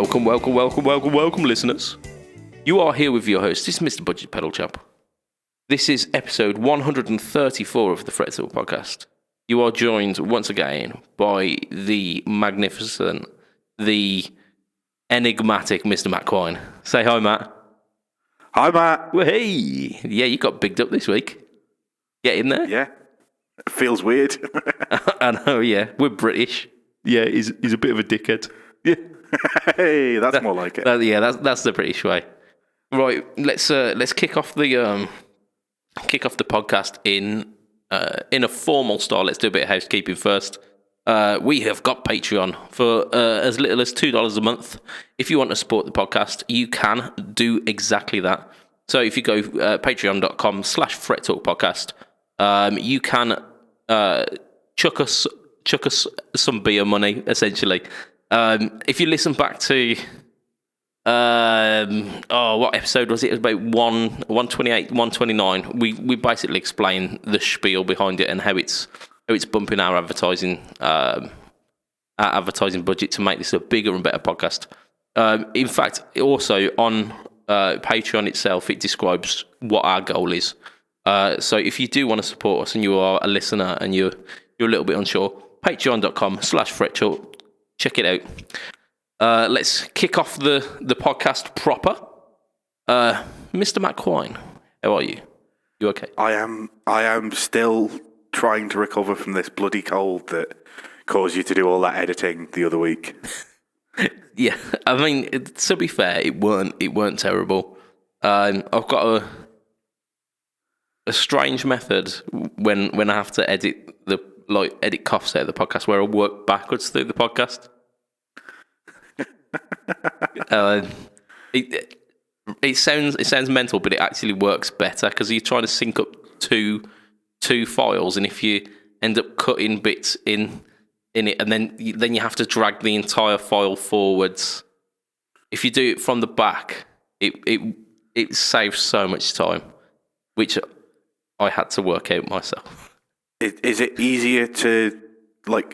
Welcome, listeners. You are here with your host. This is Mr. BudgetPedalChap. This is episode 134 of the Fret Talk podcast. You are joined once again by the magnificent, the enigmatic Mr. Matt Quine. Say hi, Matt. Hi, Matt. Well, hey. Yeah, you got bigged up this week. Get in there. Yeah. It feels weird. I know, yeah. We're British. Yeah, he's a bit of a dickhead. Yeah. Hey, that's more like it. That's the British way. Right, let's kick off the podcast in a formal style. Let's do a bit of housekeeping first. We have got Patreon for as little as $2 a month. If you want to support the podcast, you can do exactly that. So if you go patreon.com/FretTalkPodcast, you can chuck us some beer money, essentially. If you listen back to what episode was it? It was about 128, 129. We basically explain the spiel behind it and how it's bumping our advertising budget to make this a bigger and better podcast. In fact, also on Patreon itself, it describes what our goal is. So if you do want to support us and you are a listener and you're a little bit unsure, patreon.com/FretTalk. Check it out. Let's kick off the podcast proper. Mr. Matt Quine, how are you? You okay? I am still trying to recover from this bloody cold that caused you to do all that editing the other week. Yeah, I mean, to be fair, it weren't terrible. I've got a strange method when I have to edit coughs out of the podcast where I work backwards through the podcast. It sounds mental, but it actually works better because you're trying to sync up two files, and if you end up cutting bits in it, and then you have to drag the entire file forwards. If you do it from the back, it saves so much time, which I had to work out myself. Is it easier to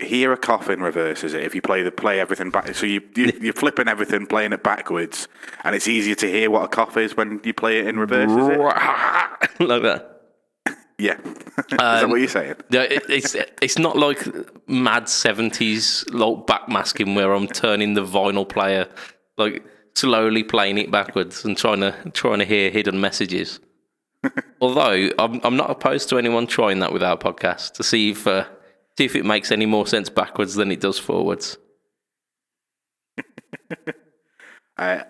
hear a cough in reverse? Is it if you play everything back? So you're flipping everything, playing it backwards, and it's easier to hear what a cough is when you play it in reverse. Is it like that? Yeah. Is that what you're saying? No, it's not like mad 70s backmasking where I'm turning the vinyl player slowly playing it backwards and trying to hear hidden messages. Although I'm not opposed to anyone trying that with our podcast to see if it makes any more sense backwards than it does forwards. I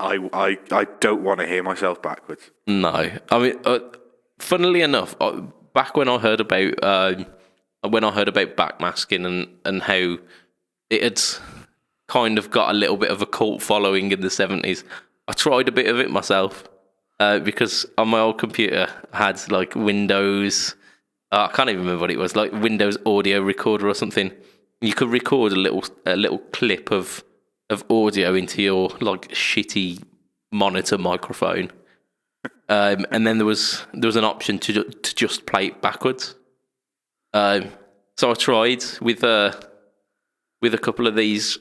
don't want to hear myself backwards. No, I mean, funnily enough, back when I heard about backmasking and how it had kind of got a little bit of a cult following in the 70s, I tried a bit of it myself. Because on my old computer I had Windows, I can't even remember what it was, Windows audio recorder or something. You could record a little clip of audio into your shitty monitor microphone, and then there was an option to just play it backwards. So I tried with a couple of these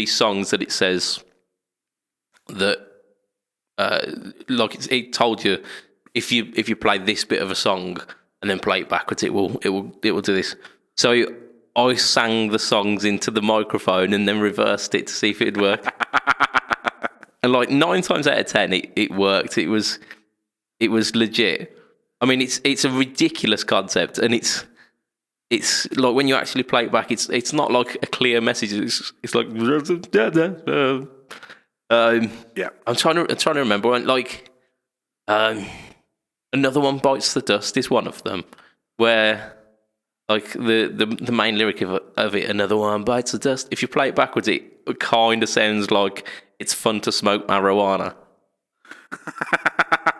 songs that it says that. It told you if you play this bit of a song and then play it backwards, it will do this. So I sang the songs into the microphone and then reversed it to see if it'd work. And 9 times out of 10, it worked. It was legit. I mean, it's a ridiculous concept, and it's when you actually play it back, it's not like a clear message. It's like. Yeah, I'm trying to remember. Another one, Bites the Dust, is one of them, where the main lyric of it, another one bites the dust. If you play it backwards, it kind of sounds like it's fun to smoke marijuana.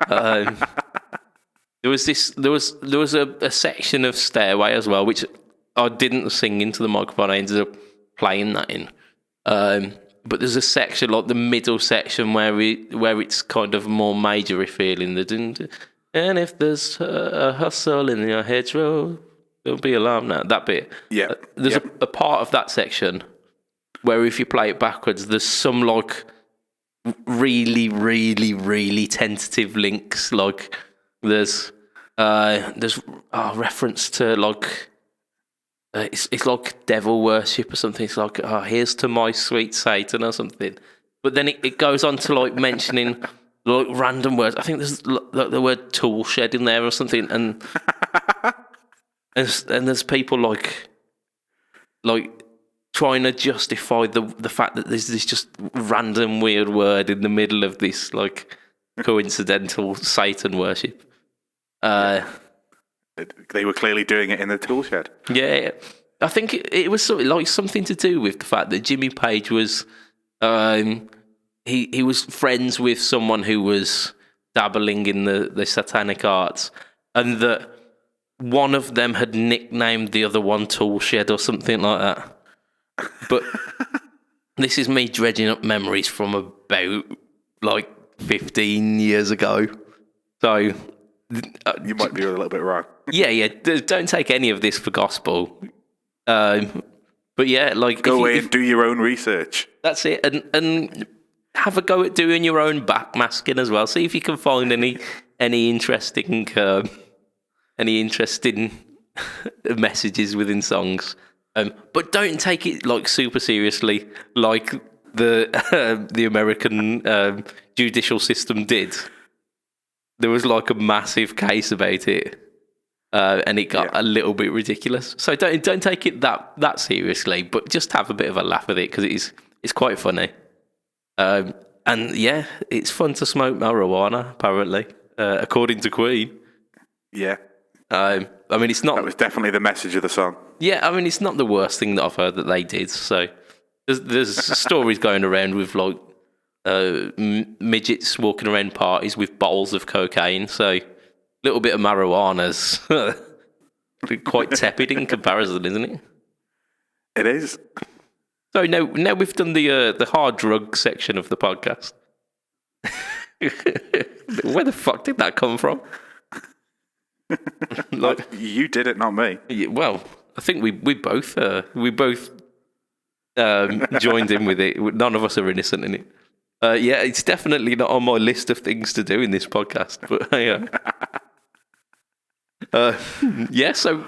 There was a section of Stairway as well, which I didn't sing into the microphone. I ended up playing that in. But there's a section, the middle section, where it's kind of more major-y feeling. And if there's a hustle in your hedgerow, don't be alarmed now. That bit. Yeah. There's a part of that section where if you play it backwards, there's some like really, really, really tentative links. Like there's reference to like it's like devil worship or something. It's like, here's to my sweet Satan or something. But then it goes on to like mentioning like random words. I think there's like the word tool shed in there or something, and there's people like trying to justify the fact that there's this just random weird word in the middle of this like coincidental Satan worship. They were clearly doing it in the tool shed. Yeah, I think it was something to do with the fact that Jimmy Page was he was friends with someone who was dabbling in the satanic arts, and that one of them had nicknamed the other one Tool Shed or something like that. But this is me dredging up memories from about like 15 years ago. So you might be a little bit wrong. Yeah. Don't take any of this for gospel. But yeah, like go away and do your own research. That's it, and have a go at doing your own backmasking as well. See if you can find any interesting messages within songs. But don't take it like super seriously, like the American judicial system did. There was like a massive case about it, and it got a little bit ridiculous. So don't take it that seriously, but just have a bit of a laugh with it because it's quite funny. And yeah, it's fun to smoke marijuana. Apparently, according to Queen. Yeah. I mean, it's not. That was definitely the message of the song. Yeah, I mean, it's not the worst thing that I've heard that they did. So there's stories going around with like midgets walking around parties with bottles of cocaine. So a little bit of marijuana's quite tepid in comparison, isn't it? It is. So now we've done the hard drug section of the podcast. Where the fuck did that come from? Like you did it, not me. Yeah, well, I think we both joined in with it. None of us are innocent in it. Yeah, it's definitely not on my list of things to do in this podcast. But yeah. So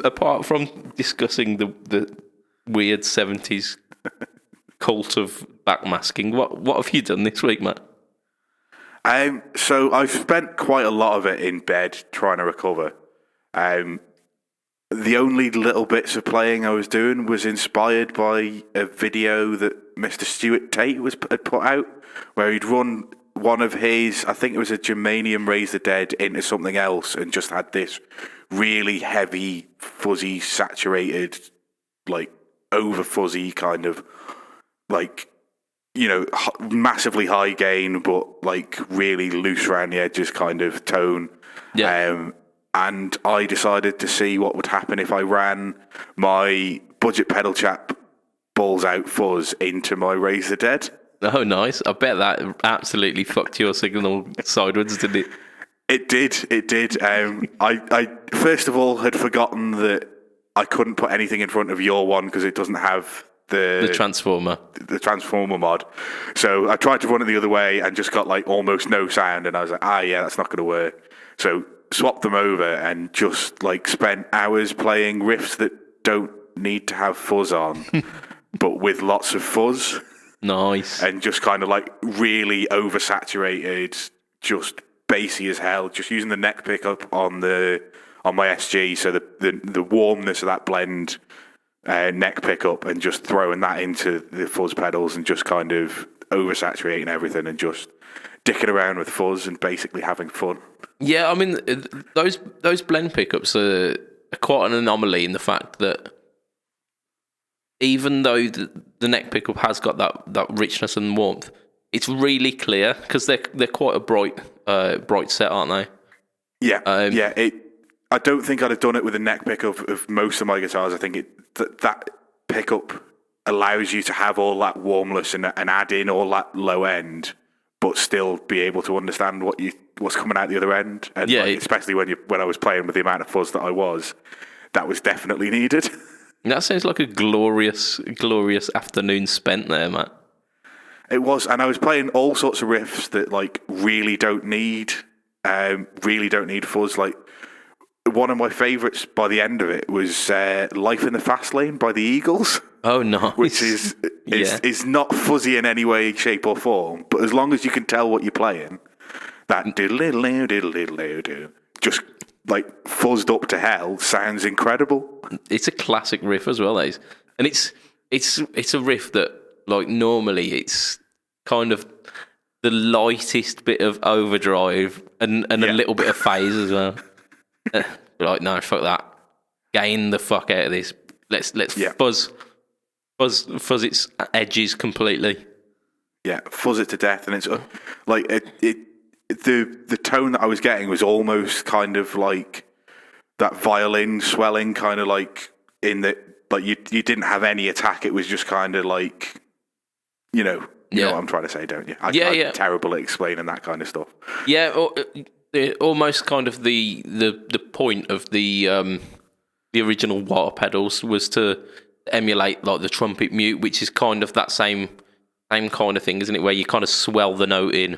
apart from discussing the weird 70s cult of backmasking, what have you done this week, Matt? So I've spent quite a lot of it in bed trying to recover. The only little bits of playing I was doing was inspired by a video that Mr. Stuart Tate had put out, where he'd run one of his, I think it was a Germanium Raise the Dead, into something else, and just had this really heavy, fuzzy, saturated, like over fuzzy kind of like, you know, massively high gain, but like really loose around the edges kind of tone. Yeah. And I decided to see what would happen if I ran my BudgetPedalChap balls out fuzz into my Raise the Dead. Oh, nice. I bet that absolutely fucked your signal sideways, didn't it? It did. I first of all had forgotten that I couldn't put anything in front of your one because it doesn't have the transformer mod. So I tried to run it the other way and just got like almost no sound, and I was like, yeah, that's not going to work. So swapped them over and just like spent hours playing riffs that don't need to have fuzz on, but with lots of fuzz. Nice. And just kind of like really oversaturated, just bassy as hell, just using the neck pickup on my SG, so the warmness of that blend neck pickup, and just throwing that into the fuzz pedals and just kind of oversaturating everything and just dicking around with fuzz and basically having fun. Yeah, I mean, those blend pickups are quite an anomaly in the fact that even though the neck pickup has got that richness and warmth, it's really clear because they're quite a bright set, aren't they? Yeah, I don't think I'd have done it with a neck pickup of most of my guitars. I think that pickup allows you to have all that warmness and add in all that low end, but still be able to understand what's coming out the other end. And especially when I was playing with the amount of fuzz that was definitely needed. That sounds like a glorious, glorious afternoon spent there, Matt. It was, and I was playing all sorts of riffs that like really don't need fuzz. Like one of my favourites by the end of it was "Life in the Fast Lane" by the Eagles. Oh, nice. Which is not fuzzy in any way, shape, or form. But as long as you can tell what you're playing, that diddle just like fuzzed up to hell sounds incredible. It's a classic riff as well, that is. And it's a riff that like normally it's kind of the lightest bit of overdrive and a little bit of phase as well. Like, no, fuck that. Gain the fuck out of this. Let's fuzz its edges completely. Yeah, fuzz it to death, and it's like the tone that I was getting was almost kind of like that violin swelling, kind of like in the like you didn't have any attack. It was just kind of like you know what I'm trying to say, don't you? I'm terrible at explaining that kind of stuff. Yeah, almost kind of the point of the original water pedals was to emulate like the trumpet mute, which is kind of that same kind of thing, isn't it? Where you kind of swell the note in.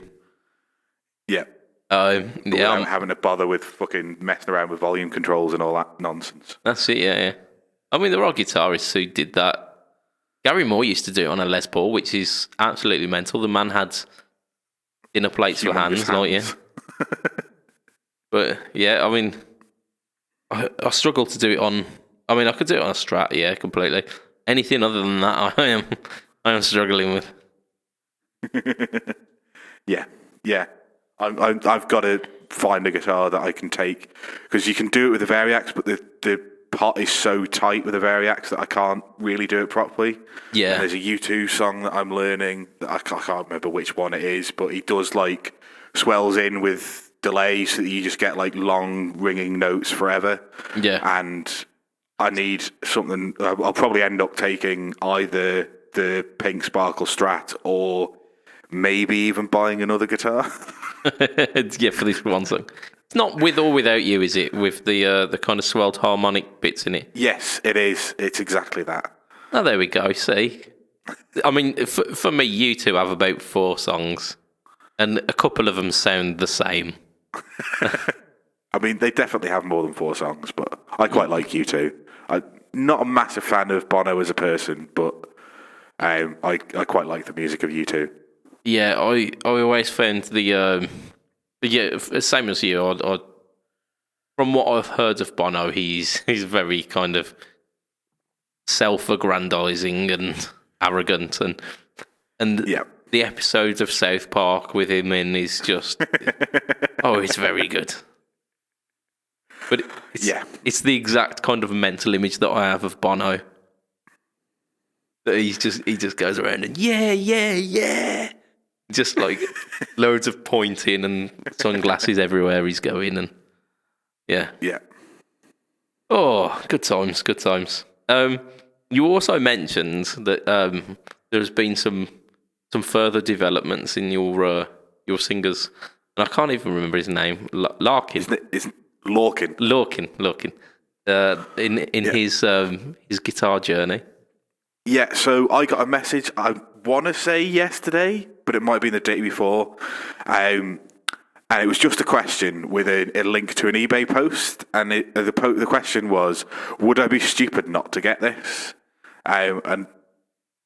Yeah. Without having to bother with fucking messing around with volume controls and all that nonsense. That's it, yeah. I mean, there are guitarists who did that. Gary Moore used to do it on a Les Paul, which is absolutely mental. The man had inner plates for hands. Like, yeah. But, yeah, I mean, I struggle to do it on... I mean, I could do it on a Strat, yeah, completely. Anything other than that, I am struggling with. Yeah. I've got to find a guitar that I can take, because you can do it with the Variax, but the pot is so tight with the Variax that I can't really do it properly. Yeah. And there's a U2 song that I'm learning that I can't remember which one it is, but he does like swells in with delay so that you just get like long ringing notes forever. Yeah. And I need something. I'll probably end up taking either the Pink Sparkle Strat or maybe even buying another guitar. Yeah, for this one song. It's not with or without you, is it? With the kind of swelled harmonic bits in it. Yes, it is. It's exactly that. Oh, there we go. See, I mean, for me, you two have about 4 songs, and a couple of them sound the same. I mean, they definitely have more than 4 songs, but I quite like U2. I'm not a massive fan of Bono as a person, but I quite like the music of U2. Yeah, I always found the same as you. I from what I've heard of Bono, he's very kind of self-aggrandizing and arrogant, and the episodes of South Park with him in is just it's very good. But it's the exact kind of mental image that I have of Bono. That he just goes around and yeah. Just like loads of pointing and sunglasses everywhere he's going, and yeah. Oh, good times. You also mentioned that there's been some further developments in your singers, and I can't even remember his name. Larkin. It's Lorcan. Lorcan. In his guitar journey. Yeah, so I got a message, I want to say yesterday, but it might be the day before. And it was just a question with a link to an eBay post. And the question was, would I be stupid not to get this? And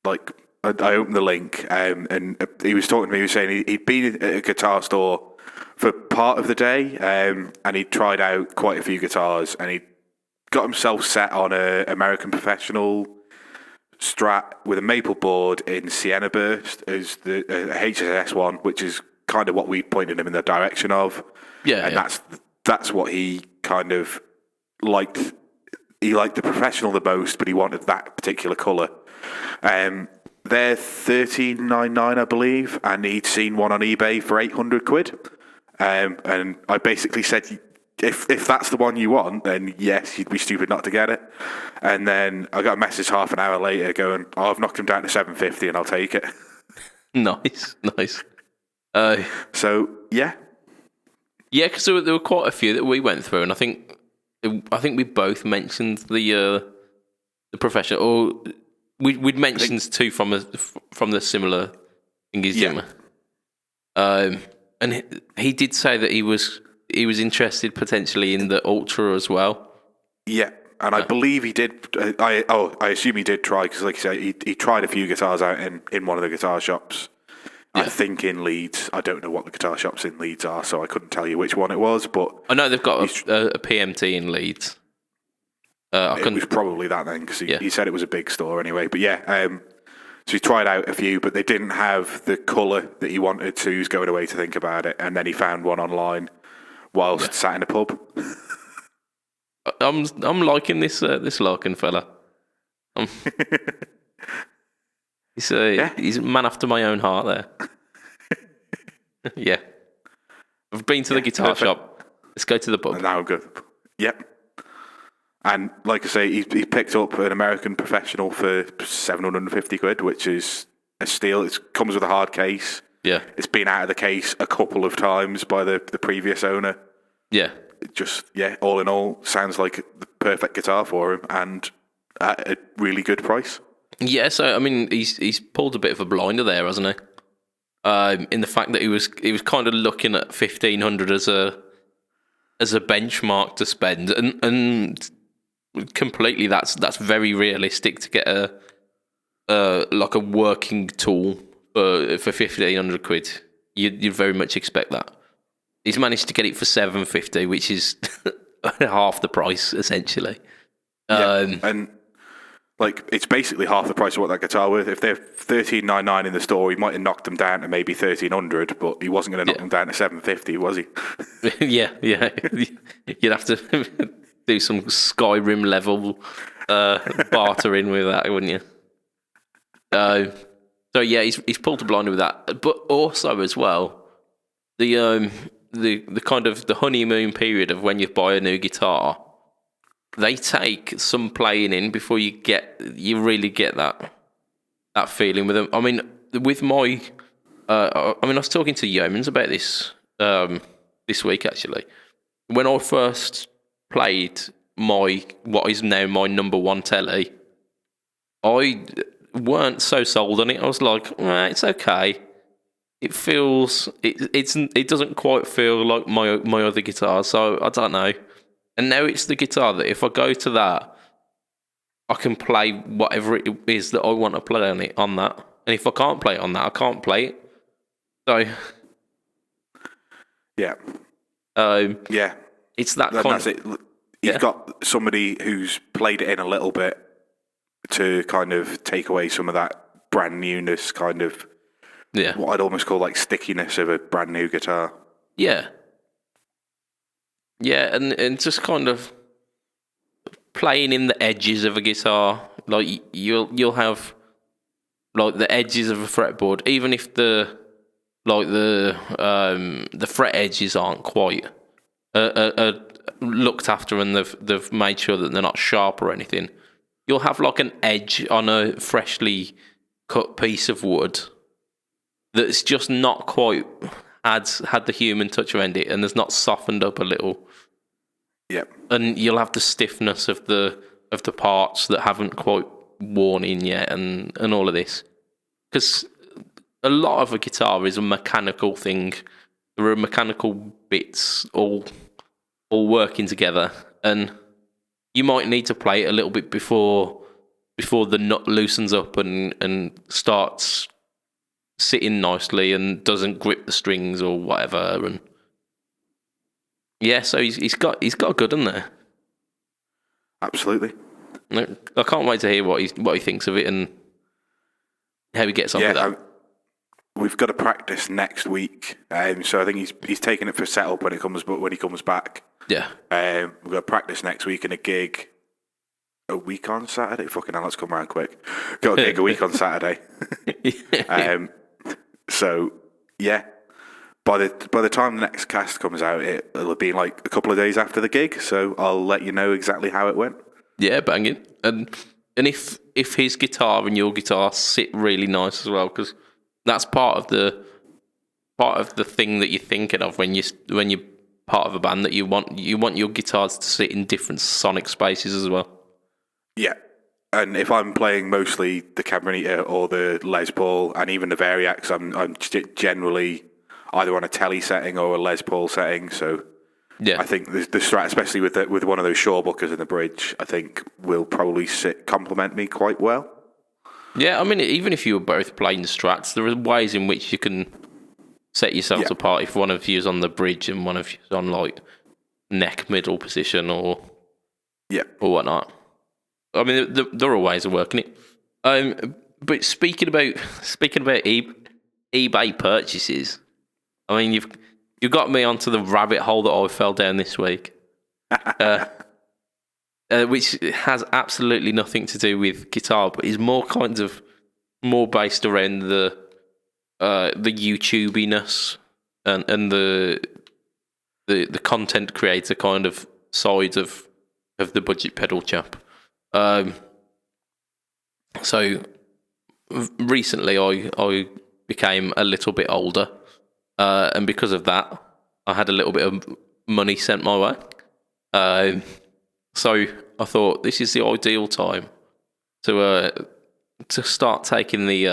like, I opened the link and he was talking to me, he was saying he'd been at a guitar store for part of the day and he'd tried out quite a few guitars and he got himself set on a American Professional Strat with a maple board in Sienna Burst as the HSS one, which is kind of what we pointed him in the direction of. That's what he kind of liked. He liked the Professional the most, but he wanted that particular colour. They're $13.99, I believe, and he'd seen one on eBay for £800. And I basically said, if that's the one you want, then yes, you'd be stupid not to get it. And then I got a message half an hour later going, I've knocked him down to $750 and I'll take it. Nice. So, yeah. Yeah, because there were quite a few that we went through, and I think we both mentioned the the professional, or we'd mentioned two from the similar thingies, didn't we? And he did say that he was interested potentially in the Ultra as well. Yeah, and I believe he did. I assume he did try, because, like you say, he tried a few guitars out in one of the guitar shops. Yeah. I think in Leeds. I don't know what the guitar shops in Leeds are, so I couldn't tell you which one it was. But I know they've got a PMT in Leeds. It was probably that then, because he said it was a big store anyway. But yeah, so he tried out a few, but they didn't have the colour that he wanted, so he was going away to think about it, and then he found one online whilst sat in a pub. I'm liking this Larkin fella. He's a man after my own heart there. Yeah. I've been to the guitar shop. Let's go to the pub. And now I'm good. Yep. And like I say, he picked up an American Professional for 750 quid, which is a steal. It comes with a hard case. Yeah. It's been out of the case a couple of times by the previous owner. Yeah. It just, all in all, sounds like the perfect guitar for him, and at a really good price. Yeah, so I mean, he's pulled a bit of a blinder there, hasn't he? In the fact that he was kind of looking at 1,500 as a benchmark to spend, and completely that's very realistic to get a working tool for 1,500 quid. You'd very much expect that. He's managed to get it for 750, which is half the price essentially. And like, it's basically half the price of what that guitar worth. If they're $1,399 in the store, he might have knocked them down to maybe $1,300, but he wasn't going to knock them down to $750, was he? Yeah. You'd have to do some Skyrim level bartering with that, wouldn't you? So yeah, he's pulled a blinder with that, but also as well, the kind of the honeymoon period of when you buy a new guitar. They take some playing in before you really get that feeling with them. I mean, with my, I was talking to Yeomans about this this week actually. When I first played what is now my number one telly, I weren't so sold on it. I was like, it's okay. It feels it doesn't quite feel like my other guitar, so I don't know. And now it's the guitar that if I go to that, I can play whatever it is that I want to play on that. And if I can't play it on that, I can't play it. So, yeah. It's that kind of... It. You've got somebody who's played it in a little bit to kind of take away some of that brand newness, kind of what I'd almost call like stickiness of a brand new guitar. Yeah. Yeah, and just kind of playing in the edges of a guitar. Like you'll have like the edges of a fretboard, even if the fret edges aren't quite looked after and they've made sure that they're not sharp or anything. You'll have like an edge on a freshly cut piece of wood that's just not quite had the human touch around it, and there's not softened up a little. Yep. And you'll have the stiffness of the parts that haven't quite worn in yet, and all of this. Because a lot of a guitar is a mechanical thing. There are mechanical bits all working together, and you might need to play it a little bit before the nut loosens up and starts sitting nicely and doesn't grip the strings or whatever. And yeah, so he's got a good one there. Absolutely. I can't wait to hear what he thinks of it and how he gets on with that. We've got to practice next week, so I think he's taking it for setup when he comes back. Yeah. We've got to practice next week in a gig. A week on Saturday? Fucking hell, let's come around quick. Got a gig a week on Saturday. So yeah. By the time the next cast comes out, it'll be like a couple of days after the gig, so I'll let you know exactly how it went. Yeah, banging. And if his guitar and your guitar sit really nice as well, because that's part of the thing that you're thinking of when you're part of a band, that you want your guitars to sit in different sonic spaces as well. Yeah. And if I'm playing mostly the Cabernet or the Les Paul and even the Variax, I'm generally either on a telly setting or a Les Paul setting. So Yeah. I think the Strat, especially with one of those Shawbuckers in the bridge, I think will probably complement me quite well. Yeah, I mean, even if you were both playing strats, there are ways in which you can set yourselves apart if one of you is on the bridge and one of you is on like neck middle position or whatnot. I mean, there are ways of working it. But speaking about eBay purchases, I mean, you've got me onto the rabbit hole that I fell down this week, which has absolutely nothing to do with guitar, but is more based around the YouTubiness and the content creator kind of side of the budget pedal chap. So recently I became a little bit older, and because of that, I had a little bit of money sent my way. So I thought this is the ideal time to start taking the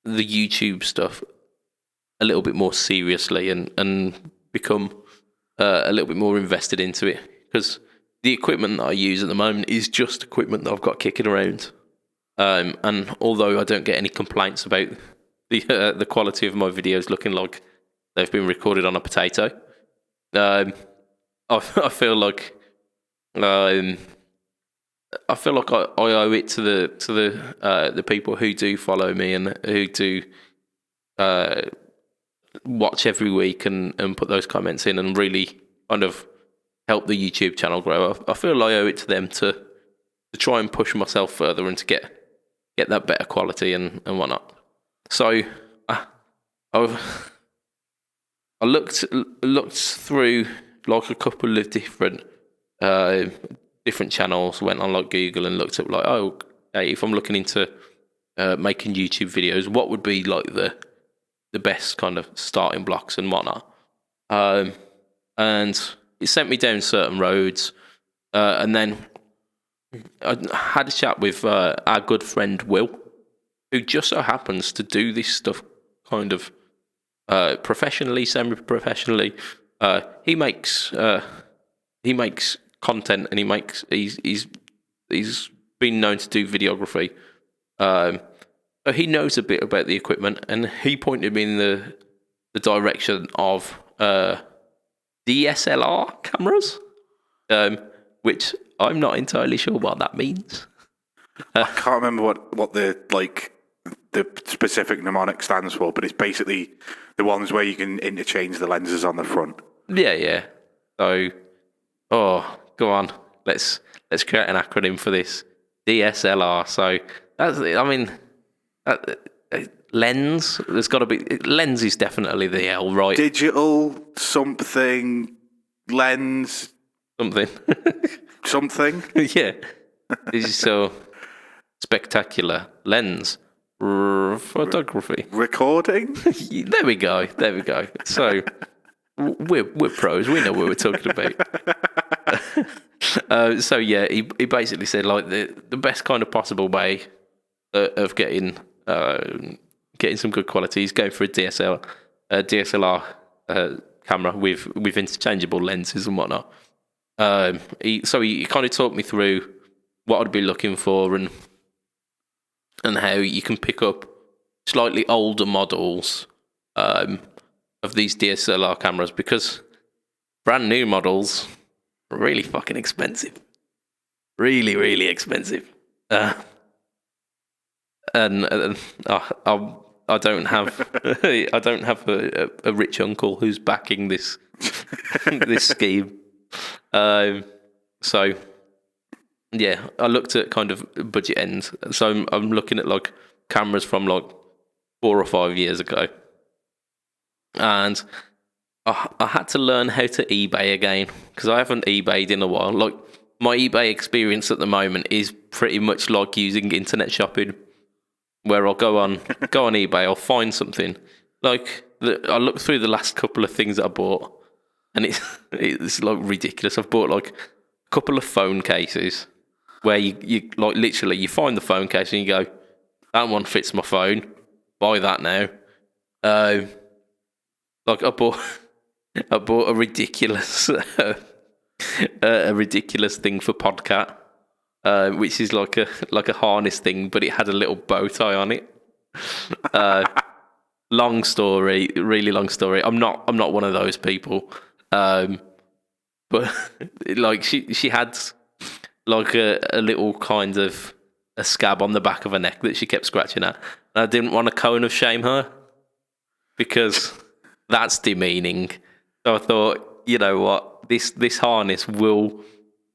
YouTube stuff a little bit more seriously and become a little bit more invested into it, because the equipment that I use at the moment is just equipment that I've got kicking around. And although I don't get any complaints about the quality of my videos looking like they've been recorded on a potato, I feel like I owe it to the people who do follow me and who do watch every week and put those comments in and really kind of help the YouTube channel grow. I feel I owe it to them to try and push myself further and to get that better quality and whatnot. So I looked through like a couple of different channels, went on like Google and looked up like, oh, hey, if I'm looking into making YouTube videos, what would be like the best kind of starting blocks and whatnot. And it sent me down certain roads, and then I had a chat with our good friend Will, who just so happens to do this stuff kind of professionally, semi-professionally. He makes content, and he's been known to do videography. So he knows a bit about the equipment, and he pointed me in the direction of DSLR cameras, which I'm not entirely sure what that means. I can't remember what the specific mnemonic stands for, but it's basically the ones where you can interchange the lenses on the front. Yeah. So, go on. Let's create an acronym for this. DSLR. So lens. There's got to be lens is definitely the L, right? Digital something lens Something. something. Yeah. This is so spectacular. Lens. Photography. Recording. There we go. So we're pros. We know what we're talking about. So yeah, he basically said like the best kind of possible way of getting some good quality is going for a DSLR camera with interchangeable lenses and whatnot. He kind of talked me through what I'd be looking for and how you can pick up slightly older models of these DSLR cameras, because brand new models are really fucking expensive. Really, really expensive. And I don't have a rich uncle who's backing this this scheme. So yeah, I looked at kind of budget ends. So I'm looking at like cameras from like 4 or 5 years ago, and I had to learn how to eBay again, because I haven't eBayed in a while. Like my eBay experience at the moment is pretty much like using internet shopping, where I'll go on eBay, I'll find something. Like I look through the last couple of things that I bought, and it's like ridiculous. I've bought like a couple of phone cases where you like literally you find the phone case and you go, that one fits my phone. Buy that now. Like I bought a ridiculous a ridiculous thing for Podcat, which is like a harness thing, but it had a little bow tie on it. Long story, really long story. I'm not one of those people. But like she had like a little kind of a scab on the back of her neck that she kept scratching at. And I didn't want to cone of shame her because that's demeaning. So I thought, you know what, this harness will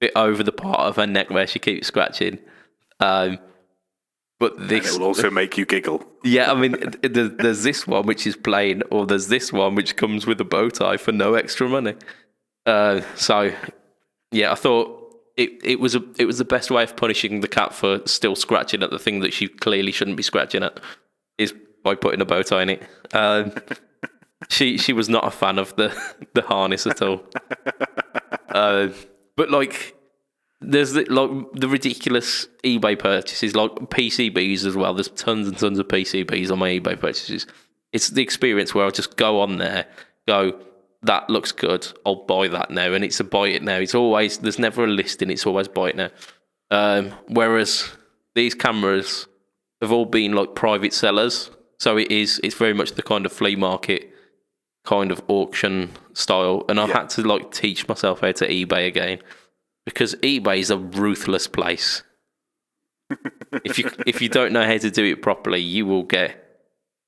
fit over the part of her neck where she keeps scratching. But this and it will also make you giggle. Yeah, I mean, there's this one which is plain, or there's this one which comes with a bow tie for no extra money. So yeah, I thought it was the best way of punishing the cat for still scratching at the thing that she clearly shouldn't be scratching at, is by putting a bow tie in it. She was not a fan of the harness at all. But like, there's the ridiculous eBay purchases, like PCBs as well. There's tons and tons of PCBs on my eBay purchases. It's the experience where I'll just go on there, go, that looks good, I'll buy that now, and it's a buy it now. It's always, there's never a listing, it's always buy it now. Whereas these cameras have all been like private sellers, so it's very much the kind of flea market, kind of auction style, and I've had to like teach myself how to eBay again. Because eBay is a ruthless place. If you don't know how to do it properly, you'll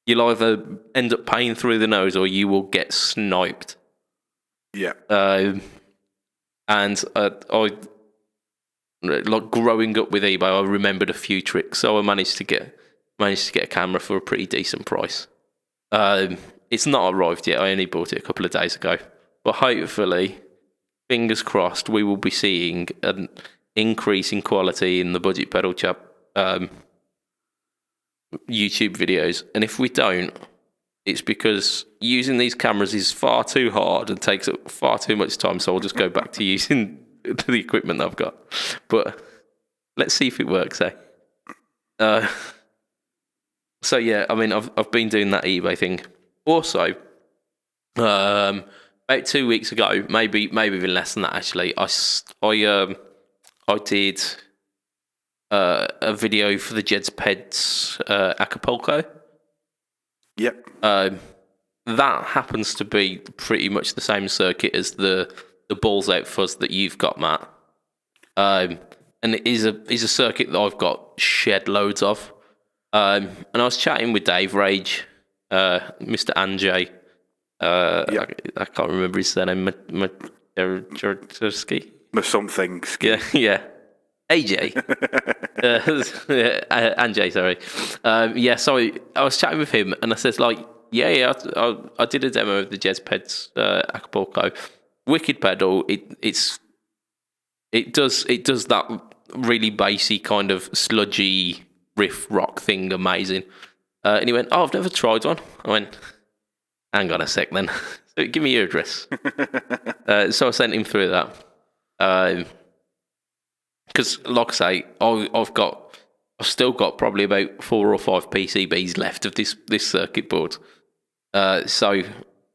either end up paying through the nose or you will get sniped. Yeah. And I like growing up with eBay, I remembered a few tricks, so I managed to get a camera for a pretty decent price. It's not arrived yet. I only bought it a couple of days ago, but hopefully, fingers crossed, we will be seeing an increase in quality in the BudgetPedalChap YouTube videos. And if we don't, it's because using these cameras is far too hard and takes up far too much time. So I'll just go back to using the equipment that I've got. But let's see if it works, eh? So yeah, I mean, I've been doing that eBay thing. Also, about 2 weeks ago, maybe even less than that actually, I did a video for the BudgetPed's Acapulco. Yep. That happens to be pretty much the same circuit as the balls out fuzz that you've got, Matt. And it is a circuit that I've got shed loads of. And I was chatting with Dave Rage, Mr. Anjay. I can't remember his surname. Majerski? Something. Yeah. AJ. Anjay, sorry. So I was chatting with him and I said, like, I did a demo of the BudgetPed's Acapulco. Wicked pedal. It does that really bassy kind of sludgy riff rock thing amazing. And he went, oh, I've never tried one. I went, hang on a sec then. So give me your address. So I sent him through that. Because, like I say, I've still got probably about 4 or 5 PCBs left of this circuit board. So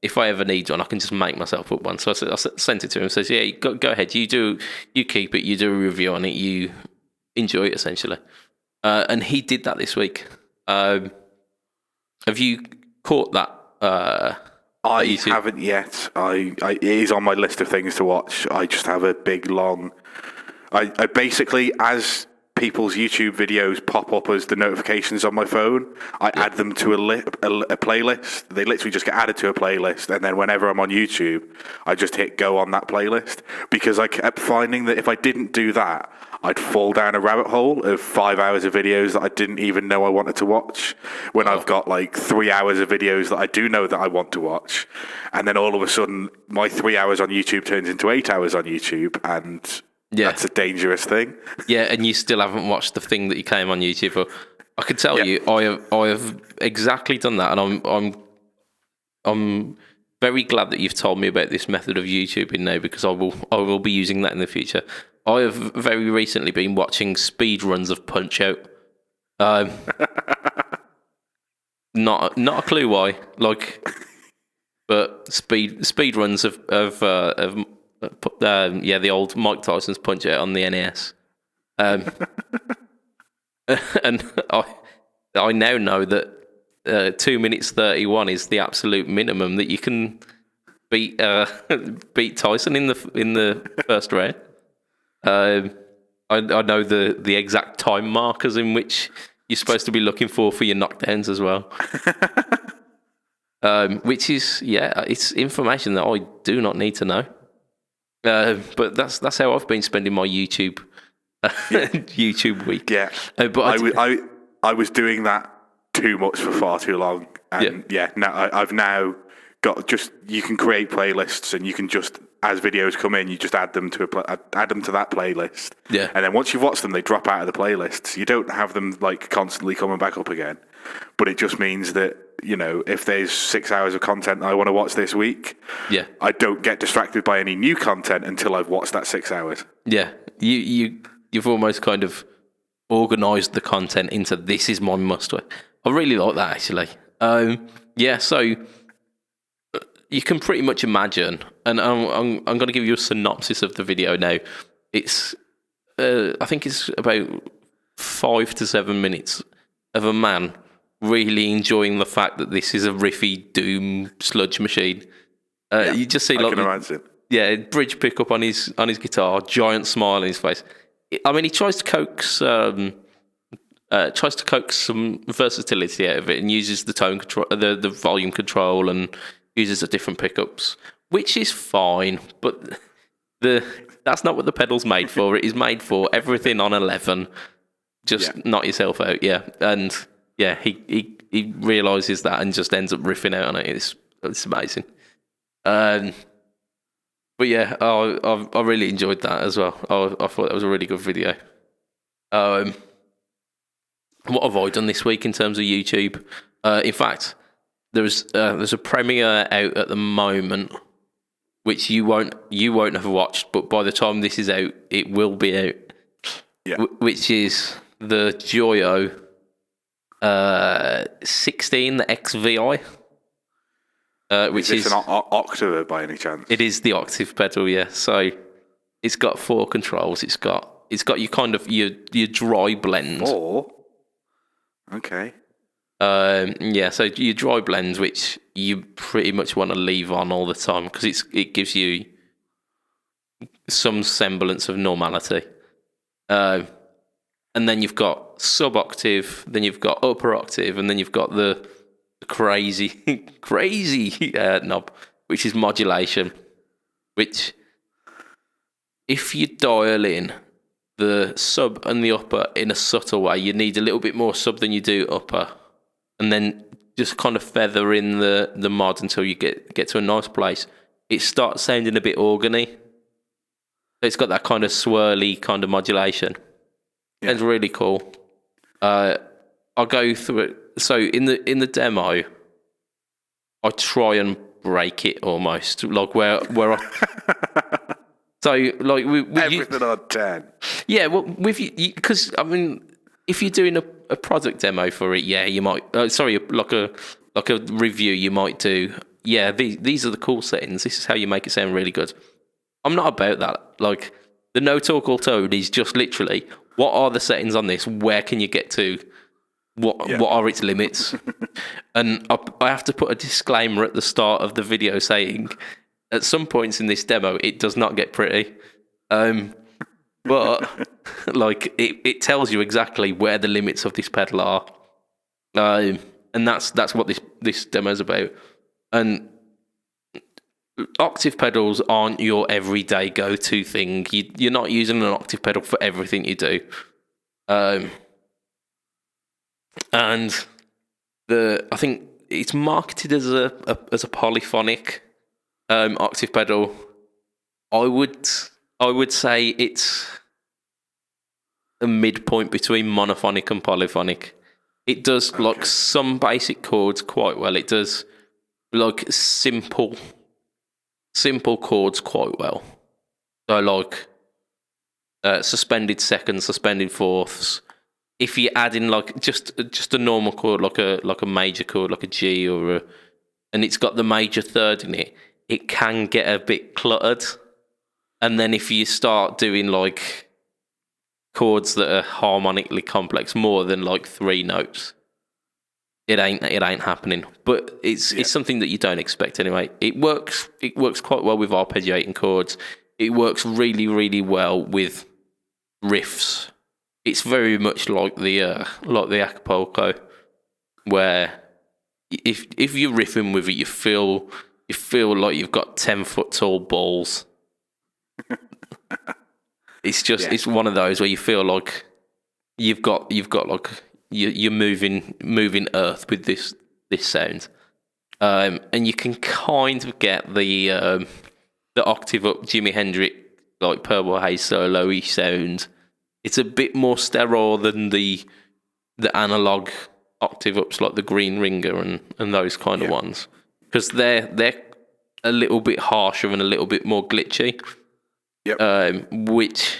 if I ever need one, I can just make myself up one. So I sent it to him and says, yeah, go ahead. You keep it. You do a review on it. You enjoy it, essentially. And he did that this week. Have you caught that? I haven't yet. It is on my list of things to watch. I just have a big long. I basically, as people's YouTube videos pop up as the notifications on my phone, I add them to a playlist. They literally just get added to a playlist, and then whenever I'm on YouTube, I just hit go on that playlist, because I kept finding that if I didn't do that, I'd fall down a rabbit hole of 5 hours of videos that I didn't even know I wanted to watch, when I've got like 3 hours of videos that I do know that I want to watch. And then all of a sudden, my 3 hours on YouTube turns into 8 hours on YouTube, and that's a dangerous thing. Yeah, and you still haven't watched the thing that you came on YouTube for. I can tell you, I have exactly done that, and I'm very glad that you've told me about this method of YouTubing now, because I will be using that in the future. I have very recently been watching speed runs of Punch-Out. Not a clue why, but speed runs of the old Mike Tyson's Punch-Out on the NES. And I now know that 2 minutes 31 is the absolute minimum that you can beat Tyson in the first round. I know the exact time markers in which you're supposed to be looking for your knockdowns as well. Which is it's information that I do not need to know. But that's how I've been spending my YouTube week. Yeah, but I was doing that too much for far too long, and now I've now got you can create playlists, and you can just, as videos come in, you just add them to that playlist. Yeah, and then once you've watched them, they drop out of the playlists. You don't have them constantly coming back up again, but it just means that if there's 6 hours of content I want to watch this week, I don't get distracted by any new content until I've watched that 6 hours. Yeah, you've almost kind of organised the content into this is my must-watch. I really like that, actually. So you can pretty much imagine, and I'm going to give you a synopsis of the video now. It's I think it's about 5 to 7 minutes of a man really enjoying the fact that this is a riffy doom sludge machine. You just see I can imagine. Yeah, bridge pickup on his guitar, giant smile on his face. I mean, he tries to coax some versatility out of it, and uses the tone control, the volume control, and uses the different pickups, which is fine. But that's not what the pedal's made for. It is made for everything on 11. Just knock yourself out, and he realizes that and just ends up riffing out on it. It's amazing. But yeah, I really enjoyed that as well. I thought that was a really good video. What have I done this week in terms of YouTube? In fact, there's a premiere out at the moment, which you won't have watched, but by the time this is out, it will be out. Yeah. Which is the Joyo 16, the XVI. Which is an octave by any chance? It is the octave pedal, yeah. So it's got 4 controls. It's got your kind of your dry blend. 4? Okay. So your dry blends, which you pretty much want to leave on all the time, because it gives you some semblance of normality. And then you've got sub octave, then you've got upper octave, and then you've got the crazy knob, which is modulation, which if you dial in the sub and the upper in a subtle way, you need a little bit more sub than you do upper, and then just kind of feather in the mod until you get to a nice place. It starts sounding a bit organy. It's got that kind of swirly kind of modulation. Yeah. It's really cool. I'll go through it. So in the demo, I try and break it almost, like where I. So like with everything on 10. Yeah, well, with you, because I mean, if you're doing a product demo for it, you might. Like a review, you might do. Yeah, these are the cool settings. This is how you make it sound really good. I'm not about that. Like the no talk or tone is just literally, what are the settings on this? Where can you get to? What are its limits? And I have to put a disclaimer at the start of the video saying, at some points in this demo, it does not get pretty. But like it tells you exactly where the limits of this pedal are. And that's what this demo is about. And octave pedals aren't your everyday go-to thing. You're not using an octave pedal for everything you do. And I think it's marketed as a polyphonic octave pedal. I would say it's a midpoint between monophonic and polyphonic. It does like some basic chords quite well. It does like simple chords quite well. So like suspended seconds, suspended fourths. If you add in like just a normal chord, like a major chord, like a G and it's got the major third in it, it can get a bit cluttered. And then if you start doing like chords that are harmonically complex, more than like 3 notes, it ain't happening. But it's something that you don't expect anyway. It works quite well with arpeggiating chords. It works really, really well with riffs. It's very much like the Acapulco, where if you're riffing with it, you feel like you've got 10-foot tall balls. It's just it's one of those where you feel like you've got like you're moving earth with this sound, and you can kind of get the octave up Jimi Hendrix like Purple Haze solo-y sound. It's a bit more sterile than the analog octave ups like the Green Ringer and those kind of ones, because they're a little bit harsher and a little bit more glitchy. Yep. Which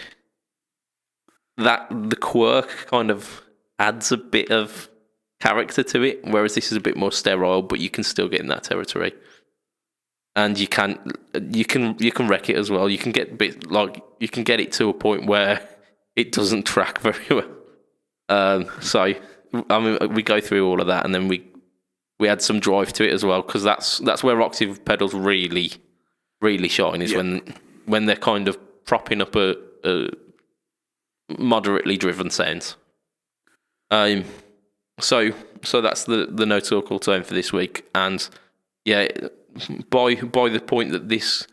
the quirk kind of adds a bit of character to it, whereas this is a bit more sterile, but you can still get in that territory. And you can wreck it as well. You can get it to a point where it doesn't track very well. So I mean, we go through all of that, and then we add some drive to it as well, because that's where octave pedals really shine, is when they're kind of propping up a moderately driven sound. So that's the no talk all time for this week, and by the point that this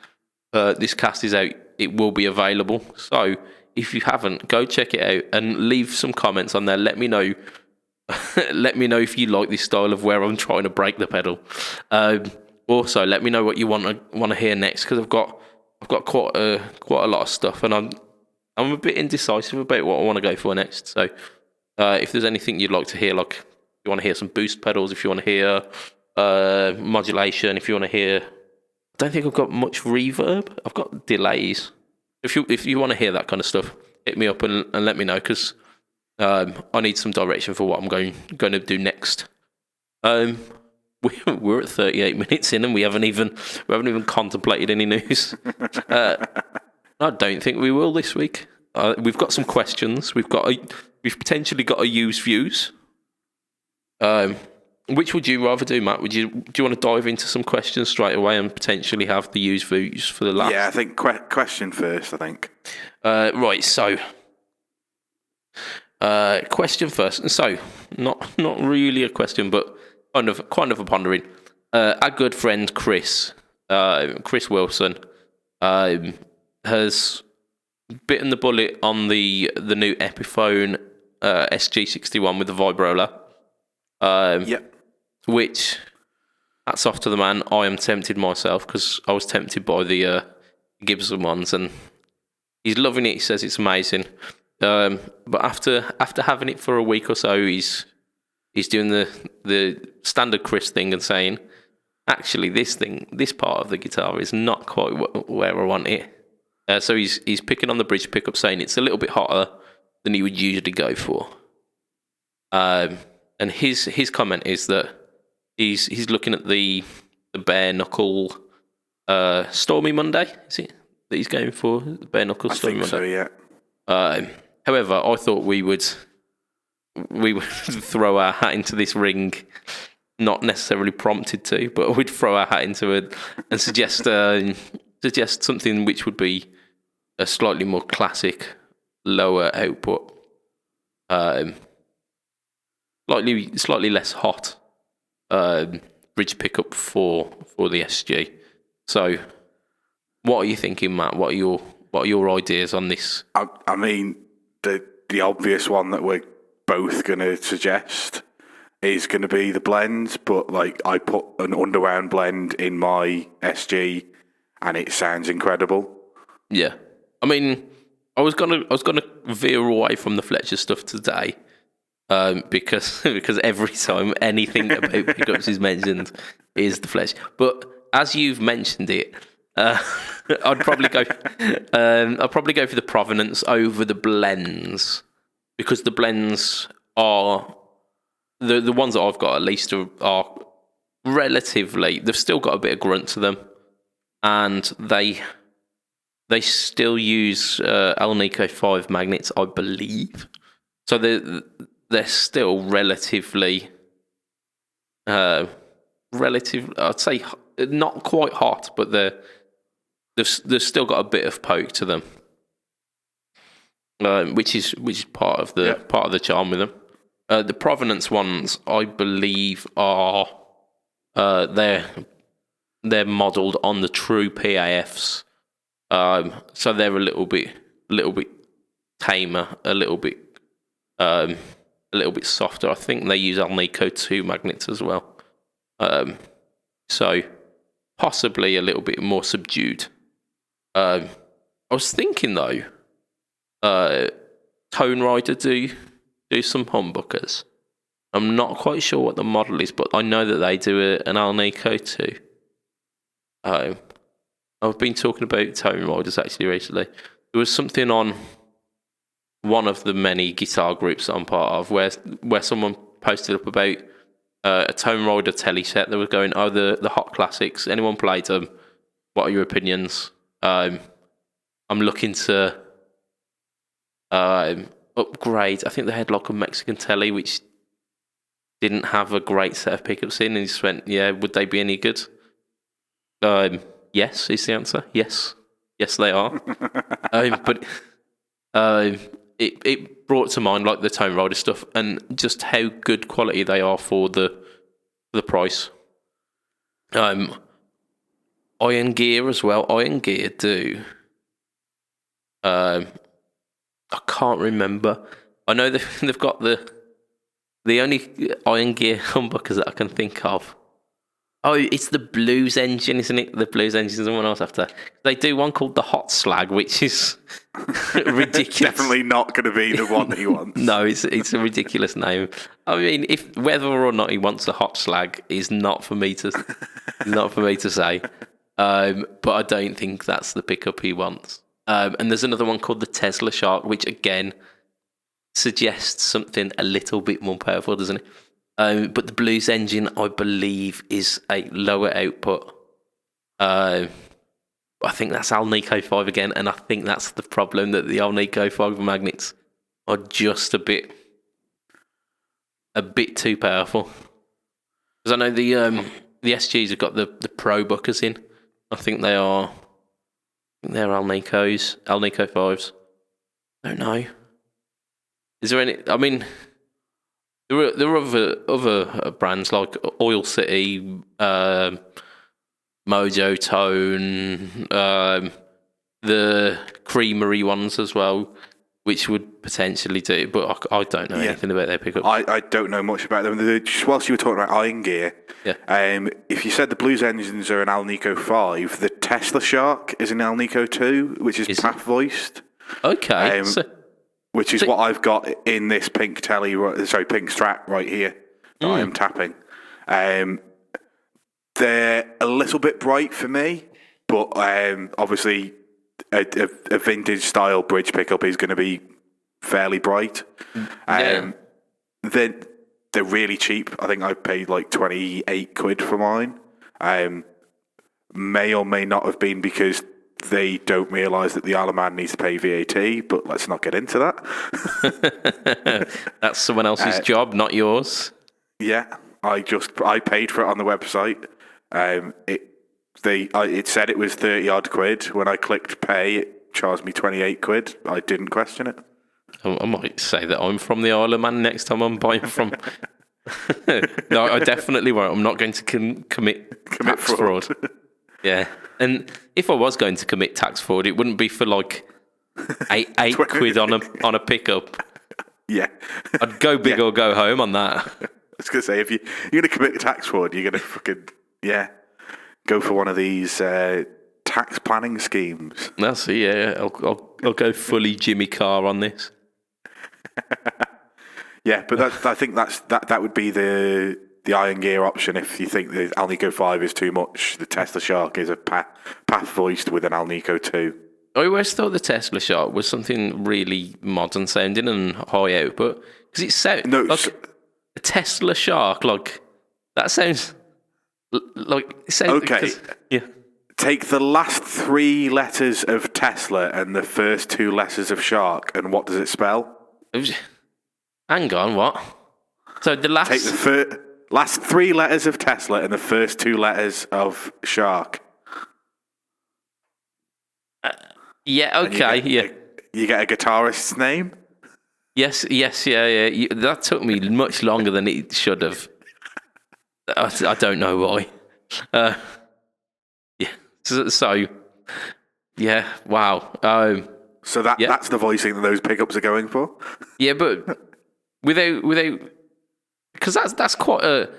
cast is out, it will be available. So if you haven't, go check it out and leave some comments on there. Let me know. Let me know if you like this style of where I'm trying to break the pedal. Also, let me know what you want to hear next, because I've got quite a lot of stuff, and I'm a bit indecisive about what I want to go for next. So if there's anything you'd like to hear, like if you want to hear some boost pedals, if you want to hear modulation, if you want to hear, I don't think I've got much reverb. I've got delays. If you want to hear that kind of stuff, hit me up and let me know, because I need some direction for what I'm going to do next. We're at 38 minutes in, and we haven't even contemplated any news. I don't think we will this week. We've got some questions. We've potentially got a used views. Which would you rather do, Matt? Do you want to dive into some questions straight away and potentially have the used views for the last? Yeah, I think question first. I think. Right. So, question first. So, not really a question, but kind of a pondering. Our good friend Chris Wilson, has bitten the bullet on the new Epiphone SG61 with the vibrola. Which, hats off to the man. I am tempted myself, because I was tempted by the Gibson ones, and he's loving it. He says it's amazing. But after having it for a week or so, he's doing the standard Chris thing and saying, actually, this part of the guitar is not quite where I want it. So he's picking on the bridge pickup, saying it's a little bit hotter than he would usually go for. And his comment is that he's looking at the bare knuckle Stormy Monday. Is it that he's going for, the bare knuckle Stormy Monday? So, yeah. However, I thought we would throw our hat into this ring, not necessarily prompted to, but we'd throw our hat into it and suggest something which would be a slightly more classic, lower output, slightly less hot bridge pickup for the SG. So, what are you thinking, Matt? What are your ideas on this? I mean, the obvious one that we're both going to suggest is going to be the blend, but like I put an underwound blend in my SG, and it sounds incredible. Yeah, I mean, I was gonna veer away from the Fletcher stuff today, because every time anything about pickups is mentioned is the flesh. But as you've mentioned it, I'd probably go. I'd probably go for the provenance over the blends, because the blends are the ones that I've got at least are relatively. They've still got a bit of grunt to them, and they still use Alnico 5 magnets, I believe. So they're still relatively, I'd say not quite hot, but they've still got a bit of poke to them, which is part of the charm with them. The provenance ones, I believe, are they're modelled on the true PAFs, so they're a little bit tamer, a little bit softer. I think they use Alnico 2 magnets as well, so possibly a little bit more subdued. I was thinking though, Tone Rider do some humbuckers. I'm not quite sure what the model is, but I know that they do an Alnico 2. I've been talking about Tone Riders actually recently. There was something on one of the many guitar groups that I'm part of where someone posted up about a Tone Rider telly set. They were going, the hot classics. Anyone played them? What are your opinions? I'm looking to upgrade. I think they had like a Mexican telly which didn't have a great set of pickups in, and he just went, yeah, would they be any good? Yes is the answer. Yes they are. But it brought to mind like the Tone Rider stuff and just how good quality they are for the price. Iron Gear as well. Iron Gear do. I can't remember. I know they've got the only Iron Gear humbuckers that I can think of. Oh, it's the Blues Engine, isn't it? The Blues Engine is someone else after. They do one called the Hot Slag, which is ridiculous. Definitely not going to be the one that he wants. No, it's a ridiculous name. I mean, if whether or not he wants the Hot Slag is not for me to say. But I don't think that's the pickup he wants. And there's another one called the Tesla Shark, which again suggests something a little bit more powerful, doesn't it? But the Blues Engine, I believe, is a lower output. I think that's Alnico 5 again, and I think that's the problem, that the Alnico 5 magnets are just a bit too powerful. Because I know the SGs have got the Pro Buckers in. I think they're Alnico 5s. I don't know. Is there any? I mean, there are other brands like Oil City, Mojo Tone, the Creamery ones as well, which would potentially do. But I don't know anything about their pickup. I don't know much about them. Just whilst you were talking about Iron Gear, if you said the Blues engines are an Alnico 5, the Tesla Shark is an Alnico 2, which is path voiced. Okay. Which is what I've got in this pink pink strap right here that I am tapping. They're a little bit bright for me, but obviously a vintage style bridge pickup is going to be fairly bright. They're really cheap. I think I paid like 28 quid for mine. May or may not have been because they don't realise that the Isle of Man needs to pay VAT, but let's not get into that. That's someone else's job, not yours. Yeah, I paid for it on the website. It said it was 30 odd quid. When I clicked pay, it charged me 28 quid. I didn't question it. I might say that I'm from the Isle of Man next time I'm buying from. No, I definitely won't. I'm not going to commit tax fraud. Yeah, and if I was going to commit tax fraud, it wouldn't be for like eight quid on a pickup. Yeah, I'd go big or go home on that. I was going to say, if you're going to commit tax fraud, you're going to fucking go for one of these tax planning schemes. That's it. Yeah, I'll go fully Jimmy Carr on this. Yeah, but I think that would be the Iron Gear option if you think the Alnico 5 is too much. The Tesla Shark is a path voiced with an Alnico 2. I always thought the Tesla Shark was something really modern sounding and high output because it sounds a Tesla Shark. Like that sounds like it sounds okay. Yeah. Take the last 3 letters of Tesla and the first 2 letters of Shark, and what does it spell? Hang on, what? So the last... Take the last 3 letters of Tesla and the first 2 letters of Shark. Yeah, okay, You get a guitarist's name? Yes, yeah. That took me much longer than it should have. I don't know why. Yeah. So yeah, wow. So that's the voicing that those pickups are going for? Yeah, but without because that's quite a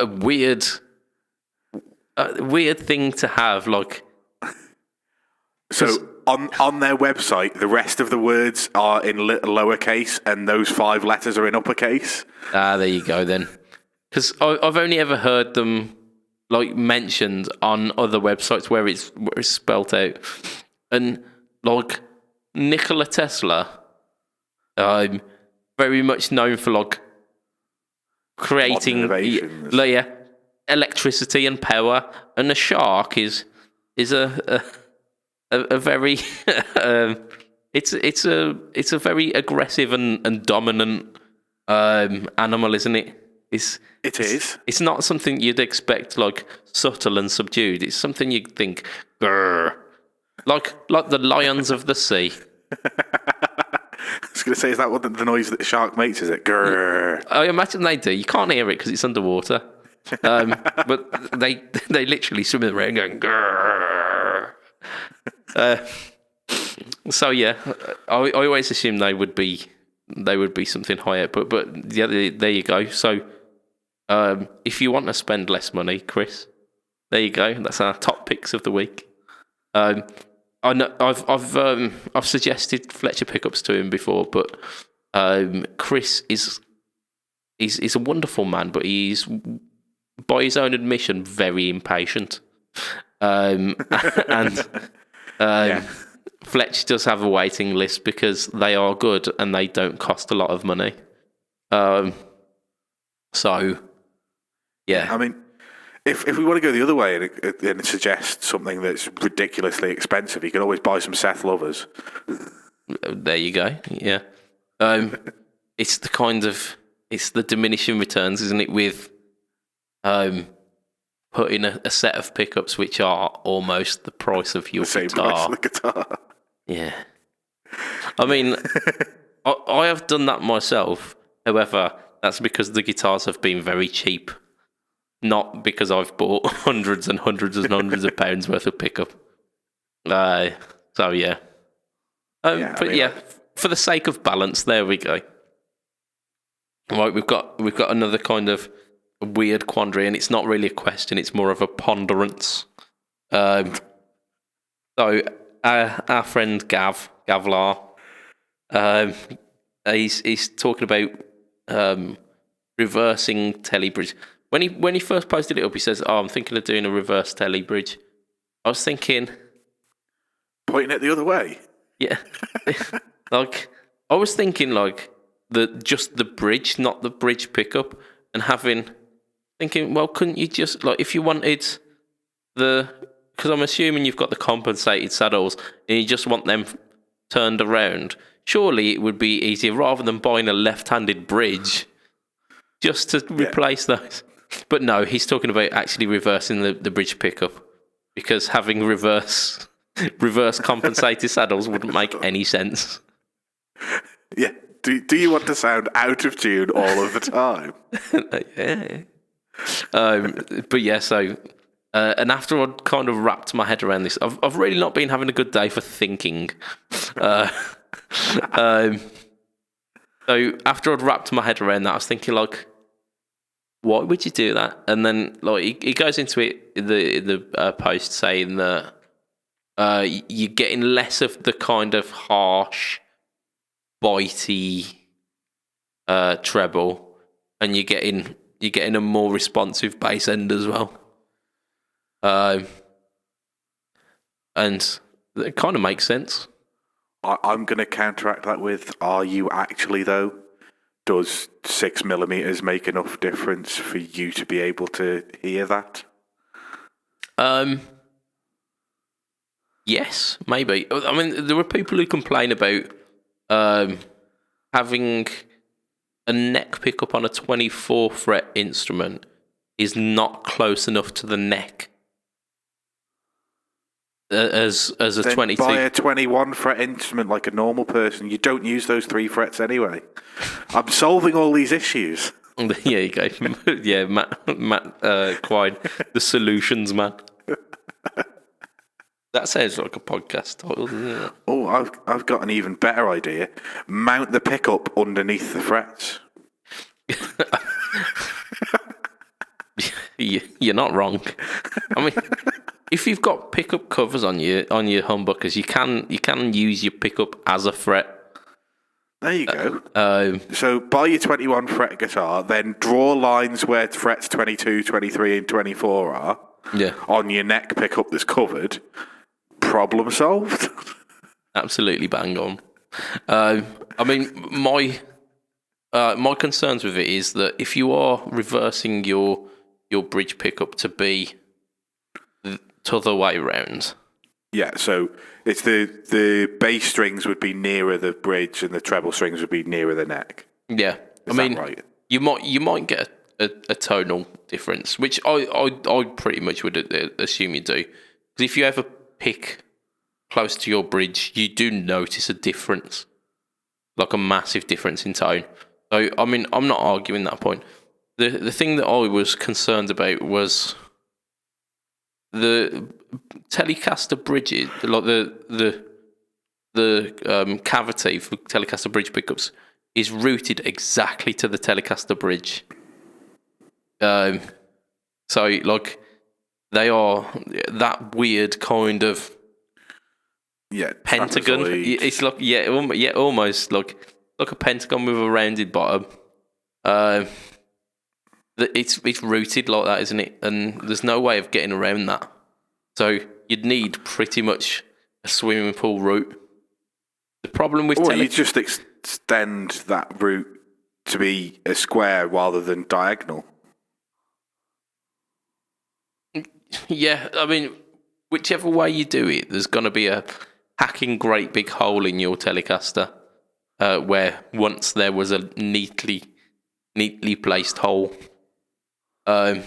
weird thing to have, like. So on their website, the rest of the words are in lowercase, and those 5 letters are in uppercase. There you go then. Because I've only ever heard them like mentioned on other websites where it's spelt out, and like Nikola Tesla, very much known for like creating electricity and power, and the Shark is a very it's a very aggressive and dominant animal, isn't it? It is. It's not something you'd expect like subtle and subdued. It's something you'd think, grrr, like the lions of the sea. I was going to say, is that what the noise that the shark makes? Is it grrr? I imagine they do. You can't hear it because it's underwater, but they literally swim around going grrr. So yeah, I always assume they would be something high output, but yeah, there you go. So if you want to spend less money, Chris, there you go. That's our top picks of the week. I know I've suggested Fletcher pickups to him before, but Chris is a wonderful man, but he's, by his own admission, very impatient. And Fletch does have a waiting list because they are good and they don't cost a lot of money. So, yeah. I mean, if we want to go the other way and suggest something that's ridiculously expensive, you can always buy some Seth Lovers. There you go. Yeah. It's the diminishing returns, isn't it? With putting a set of pickups which are almost the price of your same guitar. price of the guitar. Yeah. I mean, I have done that myself. However, that's because the guitars have been very cheap. Not because I've bought hundreds and hundreds and hundreds of pounds worth of pickup. So yeah. For the sake of balance, there we go. Right, we've got another kind of weird quandary, and it's not really a question; it's more of a ponderance. So our friend Gavlar, he's talking about reversing telly bridge. When he first posted it up, he says, "Oh, I'm thinking of doing a reverse telly bridge." I was thinking, pointing it the other way. Yeah, like I was thinking, like just the bridge, not the bridge pickup, and thinking, well, couldn't you just like if you wanted because I'm assuming you've got the compensated saddles and you just want them turned around. Surely it would be easier rather than buying a left-handed bridge just to replace those. But no, he's talking about actually reversing the bridge pickup because having reverse compensated saddles wouldn't make any sense. Yeah. Do you want to sound out of tune all of the time? Yeah. But yeah, so and after I'd kind of wrapped my head around this, I've really not been having a good day for thinking. So after I'd wrapped my head around that, I was thinking like, why would you do that? And then like he goes into it in the post saying that you're getting less of the kind of harsh, bitey treble, and you're getting a more responsive bass end as well. And it kind of makes sense. I'm going to counteract that with, are you actually, though? Does 6mm make enough difference for you to be able to hear that? Yes, maybe. I mean, there are people who complain about having a neck pickup on a 24 fret instrument is not close enough to the neck as a then 22. Buy a 21 fret instrument like a normal person. You don't use those 3 frets anyway. I'm solving all these issues. There you go. Yeah, Matt Quine, the solutions man. That sounds like a podcast title, doesn't it? Oh, I've got an even better idea. Mount the pickup underneath the frets. You're not wrong. I mean, if you've got pickup covers on your humbuckers, you can use your pickup as a fret. There you go. So buy your 21 fret guitar, then draw lines where frets 22, 23, and 24 are. Yeah. On your neck pickup that's covered. Problem solved. Absolutely bang on. I mean, my concerns with it is that if you are reversing your bridge pickup to be the other way around. Yeah, so it's the bass strings would be nearer the bridge and the treble strings would be nearer the neck. Yeah, Is that right? You might get a tonal difference, which I pretty much would assume you do. Because if you ever pick close to your bridge, you do notice a difference, like a massive difference in tone. So I mean, I'm not arguing that point. The thing that I was concerned about was the Telecaster bridges, like the cavity for Telecaster bridge pickups is routed exactly to the Telecaster bridge. So like they are that weird kind of pentagon. trapezoid. It's like almost like a pentagon with a rounded bottom. It's rooted like that, isn't it? And there's no way of getting around that. So you'd need pretty much a swimming pool route. The problem with you just extend that route to be a square rather than diagonal. Yeah, I mean, whichever way you do it, there's going to be a hacking great big hole in your Telecaster where once there was a neatly placed hole. Like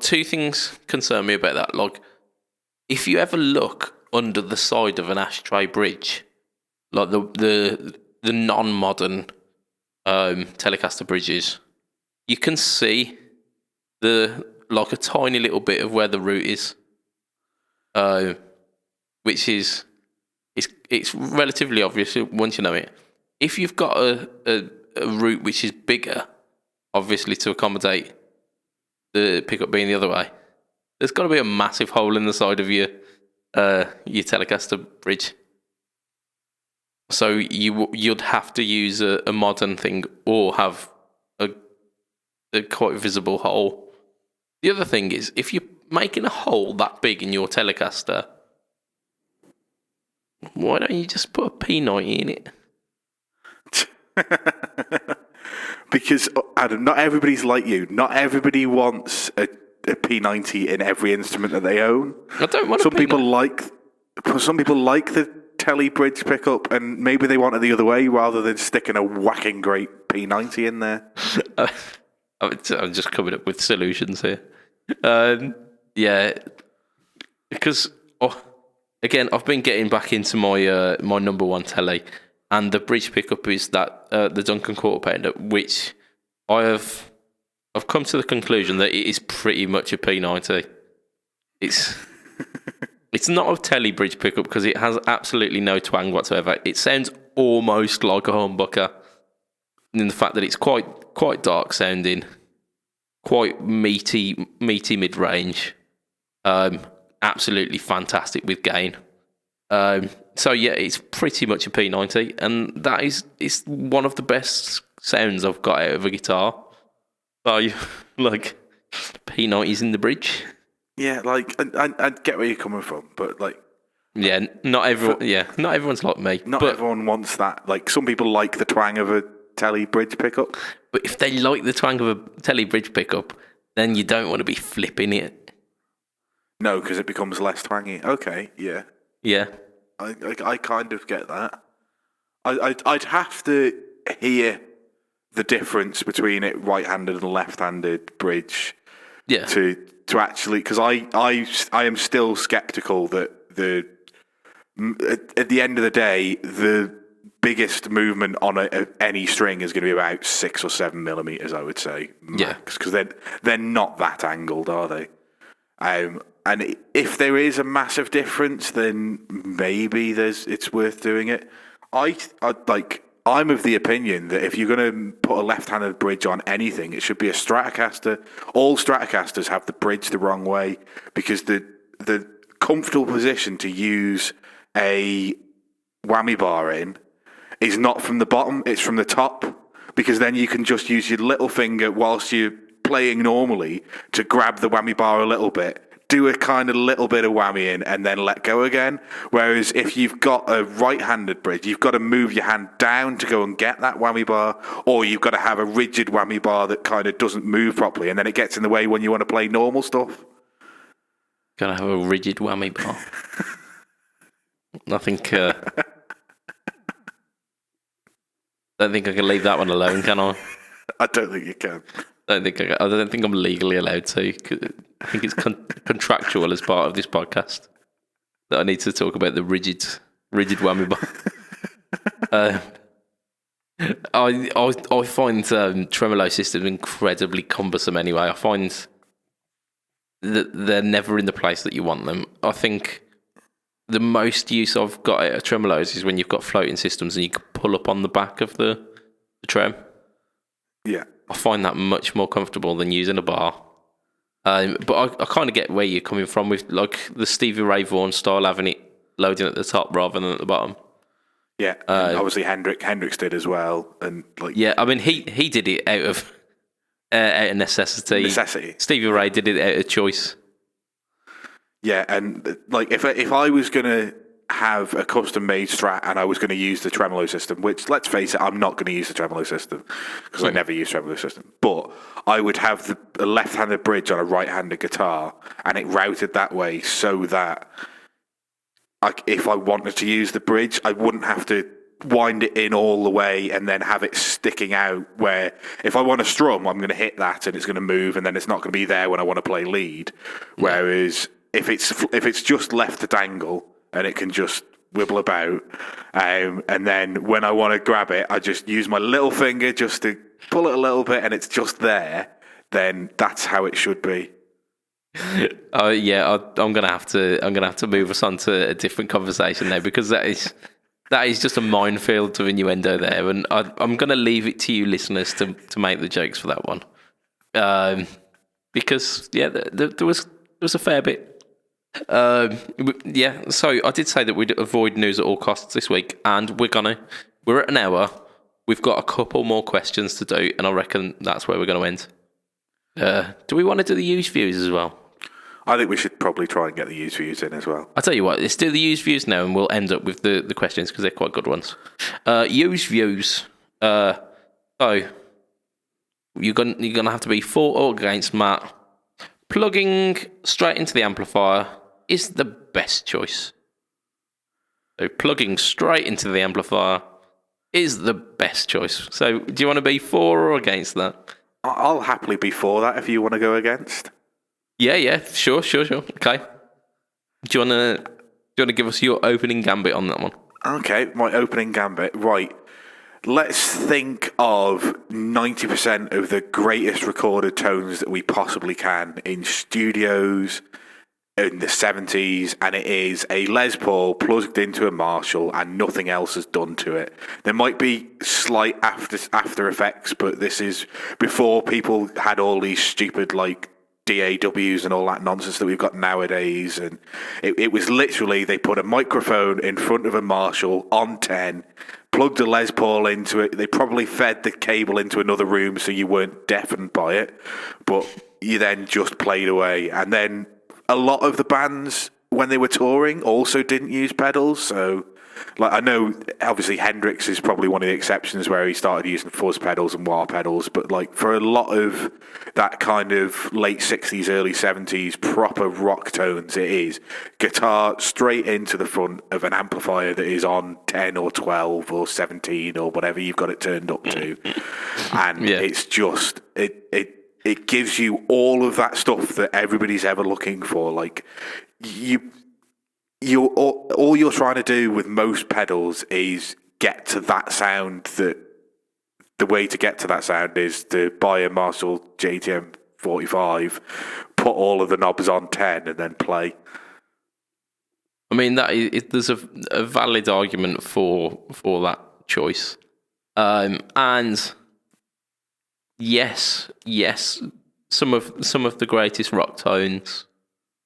two things concern me about that. Like, if you ever look under the side of an ashtray bridge, like the non-modern Telecaster bridges, you can see like a tiny little bit of where the root is, which is it's relatively obvious once you know it. If you've got a root which is bigger, obviously to accommodate the pickup being the other way, there's got to be a massive hole in the side of your Telecaster bridge. So you'd have to use a modern thing or have a quite visible hole. The other thing is, if you're making a hole that big in your Telecaster, why don't you just put a P90 in it? Because, Adam, not everybody's like you. Not everybody wants a P90 in every instrument that they own. I don't want Some people like the Tele bridge pickup, and maybe they want it the other way rather than sticking a whacking great P90 in there. I'm just coming up with solutions here. Yeah, because again, I've been getting back into my my number one Tele, and the bridge pickup is that the Duncan quarter pounder, which I've come to the conclusion that it is pretty much a P90. It's not a Tele bridge pickup because it has absolutely no twang whatsoever. It sounds almost like a humbucker in the fact that it's quite dark sounding, quite meaty mid range, absolutely fantastic with gain. So yeah, it's pretty much a P90, and that is one of the best sounds I've got out of a guitar. So like P90s in the bridge. Yeah, like I get where you're coming from, but like Yeah, not everyone. Yeah, not everyone's like me. not but, everyone wants that. Like some people like the twang of a Tele bridge pickup. But if they like the twang of a Tele bridge pickup, then you don't want to be flipping it. No, because it becomes less twangy. Okay, yeah. Yeah. I kind of get that. I'd have to hear the difference between it right-handed and left-handed bridge. Yeah. To actually, because I am still skeptical that at the end of the day the biggest movement on any string is going to be about 6 or 7 millimeters, I would say, max, because they're not that angled, are they? And if there is a massive difference, then maybe it's worth doing it. I'm of the opinion that if you're going to put a left-handed bridge on anything, it should be a Stratocaster. All Stratocasters have the bridge the wrong way because the comfortable position to use a whammy bar in is not from the bottom, it's from the top, because then you can just use your little finger whilst you're playing normally to grab the whammy bar a little bit, do a kind of little bit of whammy in, and then let go again. Whereas if you've got a right-handed bridge, you've got to move your hand down to go and get that whammy bar, or you've got to have a rigid whammy bar that kind of doesn't move properly, and then it gets in the way when you want to play normal stuff. Gotta have a rigid whammy bar. I think... don't think I can leave that one alone, can I? I don't think you can. I don't think I'm legally allowed to. I think it's contractual as part of this podcast that I need to talk about the rigid whammy bar. I find tremolo systems incredibly cumbersome. Anyway, I find that they're never in the place that you want them. I think the most use I've got out of tremolos is when you've got floating systems and you can pull up on the back of the trem. Yeah. I find that much more comfortable than using a bar. But I kind of get where you're coming from with like the Stevie Ray Vaughan style, having it loading at the top rather than at the bottom. Yeah, and obviously Hendrix did as well, and like yeah, I mean he did it out of necessity. Necessity. Stevie Ray did it out of choice. Yeah, and like if I was gonna have a custom made Strat and I was going to use the tremolo system, which let's face it, I'm not going to use the tremolo system because I never use tremolo system. But I would have the left-handed bridge on a right-handed guitar, and it routed that way so that if I wanted to use the bridge, I wouldn't have to wind it in all the way and then have it sticking out. Where if I want to strum, I'm going to hit that and it's going to move, and then it's not going to be there when I want to play lead. Whereas if it's just left to dangle and it can just wibble about, and then when I want to grab it, I just use my little finger just to pull it a little bit, and it's just there. Then that's how it should be. Yeah, I'm gonna have to move us on to a different conversation now, because that is just a minefield of innuendo there, and I'm gonna leave it to you listeners to make the jokes for that one, because yeah, there was a fair bit. Yeah, so I did say that we'd avoid news at all costs this week, and we're at an hour. We've got a couple more questions to do, and I reckon that's where we're going to end. Do we want to do the used views as well? I think we should probably try and get the used views in as well. I'll tell you what, let's do the used views now, and we'll end up with the questions, because they're quite good ones. Used views. So you're gonna have to be for or against Matt. Plugging straight into the amplifier is the best choice. So plugging straight into the amplifier is the best choice. So do you want to be for or against that? I'll happily be for that if you want to go against. Yeah, sure. Okay. Do you want to give us your opening gambit on that one? Okay, my opening gambit. Right. Let's think of 90% of the greatest recorded tones that we possibly can in studios in the 70s, and it is a Les Paul plugged into a Marshall and nothing else is done to it. There might be slight after effects, but this is before people had all these stupid like DAWs and all that nonsense that we've got nowadays. And it was literally, they put a microphone in front of a Marshall on 10, plugged a Les Paul into it. They probably fed the cable into another room so you weren't deafened by it, but you then just played away. And then a lot of the bands, when they were touring, also didn't use pedals. So, like, I know obviously Hendrix is probably one of the exceptions where he started using fuzz pedals and wah pedals, but like for a lot of that kind of late 60s, early 70s proper rock tones, it is guitar straight into the front of an amplifier that is on 10 or 12 or 17 or whatever you've got it turned up to. And it's just, it gives you all of that stuff that everybody's ever looking for. Like, all you're trying to do with most pedals is get to that sound. That the way to get to that sound is to buy a Marshall JTM 45, put all of the knobs on 10, and then play. I mean, there's a valid argument for that choice, and yes, some of the greatest rock tones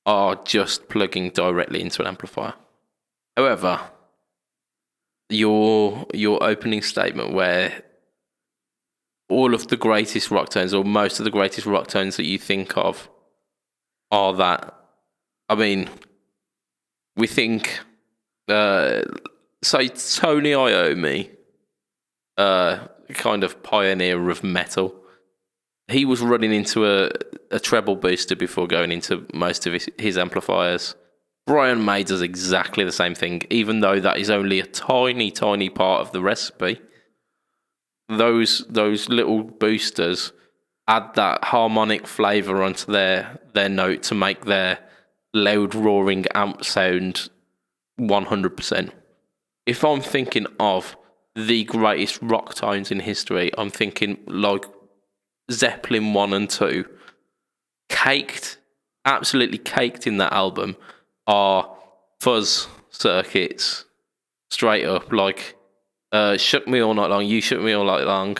are just plugging directly into an amplifier. However, your opening statement where all of the greatest rock tones, or most of the greatest rock tones that you think of, are that. I mean, we think, say Tony Iommi, kind of pioneer of metal. He was running into a treble booster before going into most of his amplifiers. Brian May does exactly the same thing, even though that is only a tiny, tiny part of the recipe. Those little boosters add that harmonic flavour onto their note to make their loud, roaring amp sound 100%. If I'm thinking of the greatest rock tones in history, I'm thinking like Zeppelin 1 and 2, absolutely caked in that album, are fuzz circuits, straight up. Like, Shook Me All Night Long, You Shook Me All Night Long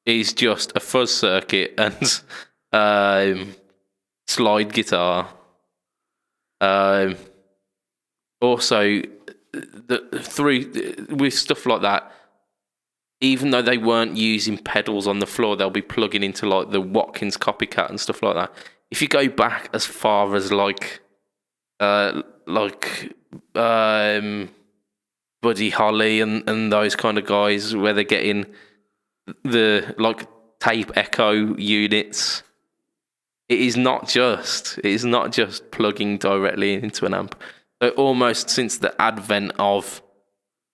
is just a fuzz circuit and slide guitar. Also, with stuff like that, even though they weren't using pedals on the floor, they'll be plugging into like the Watkins copycat and stuff like that. If you go back as far as Buddy Holly and those kind of guys, where they're getting the like tape echo units, it is not just plugging directly into an amp. So almost since the advent of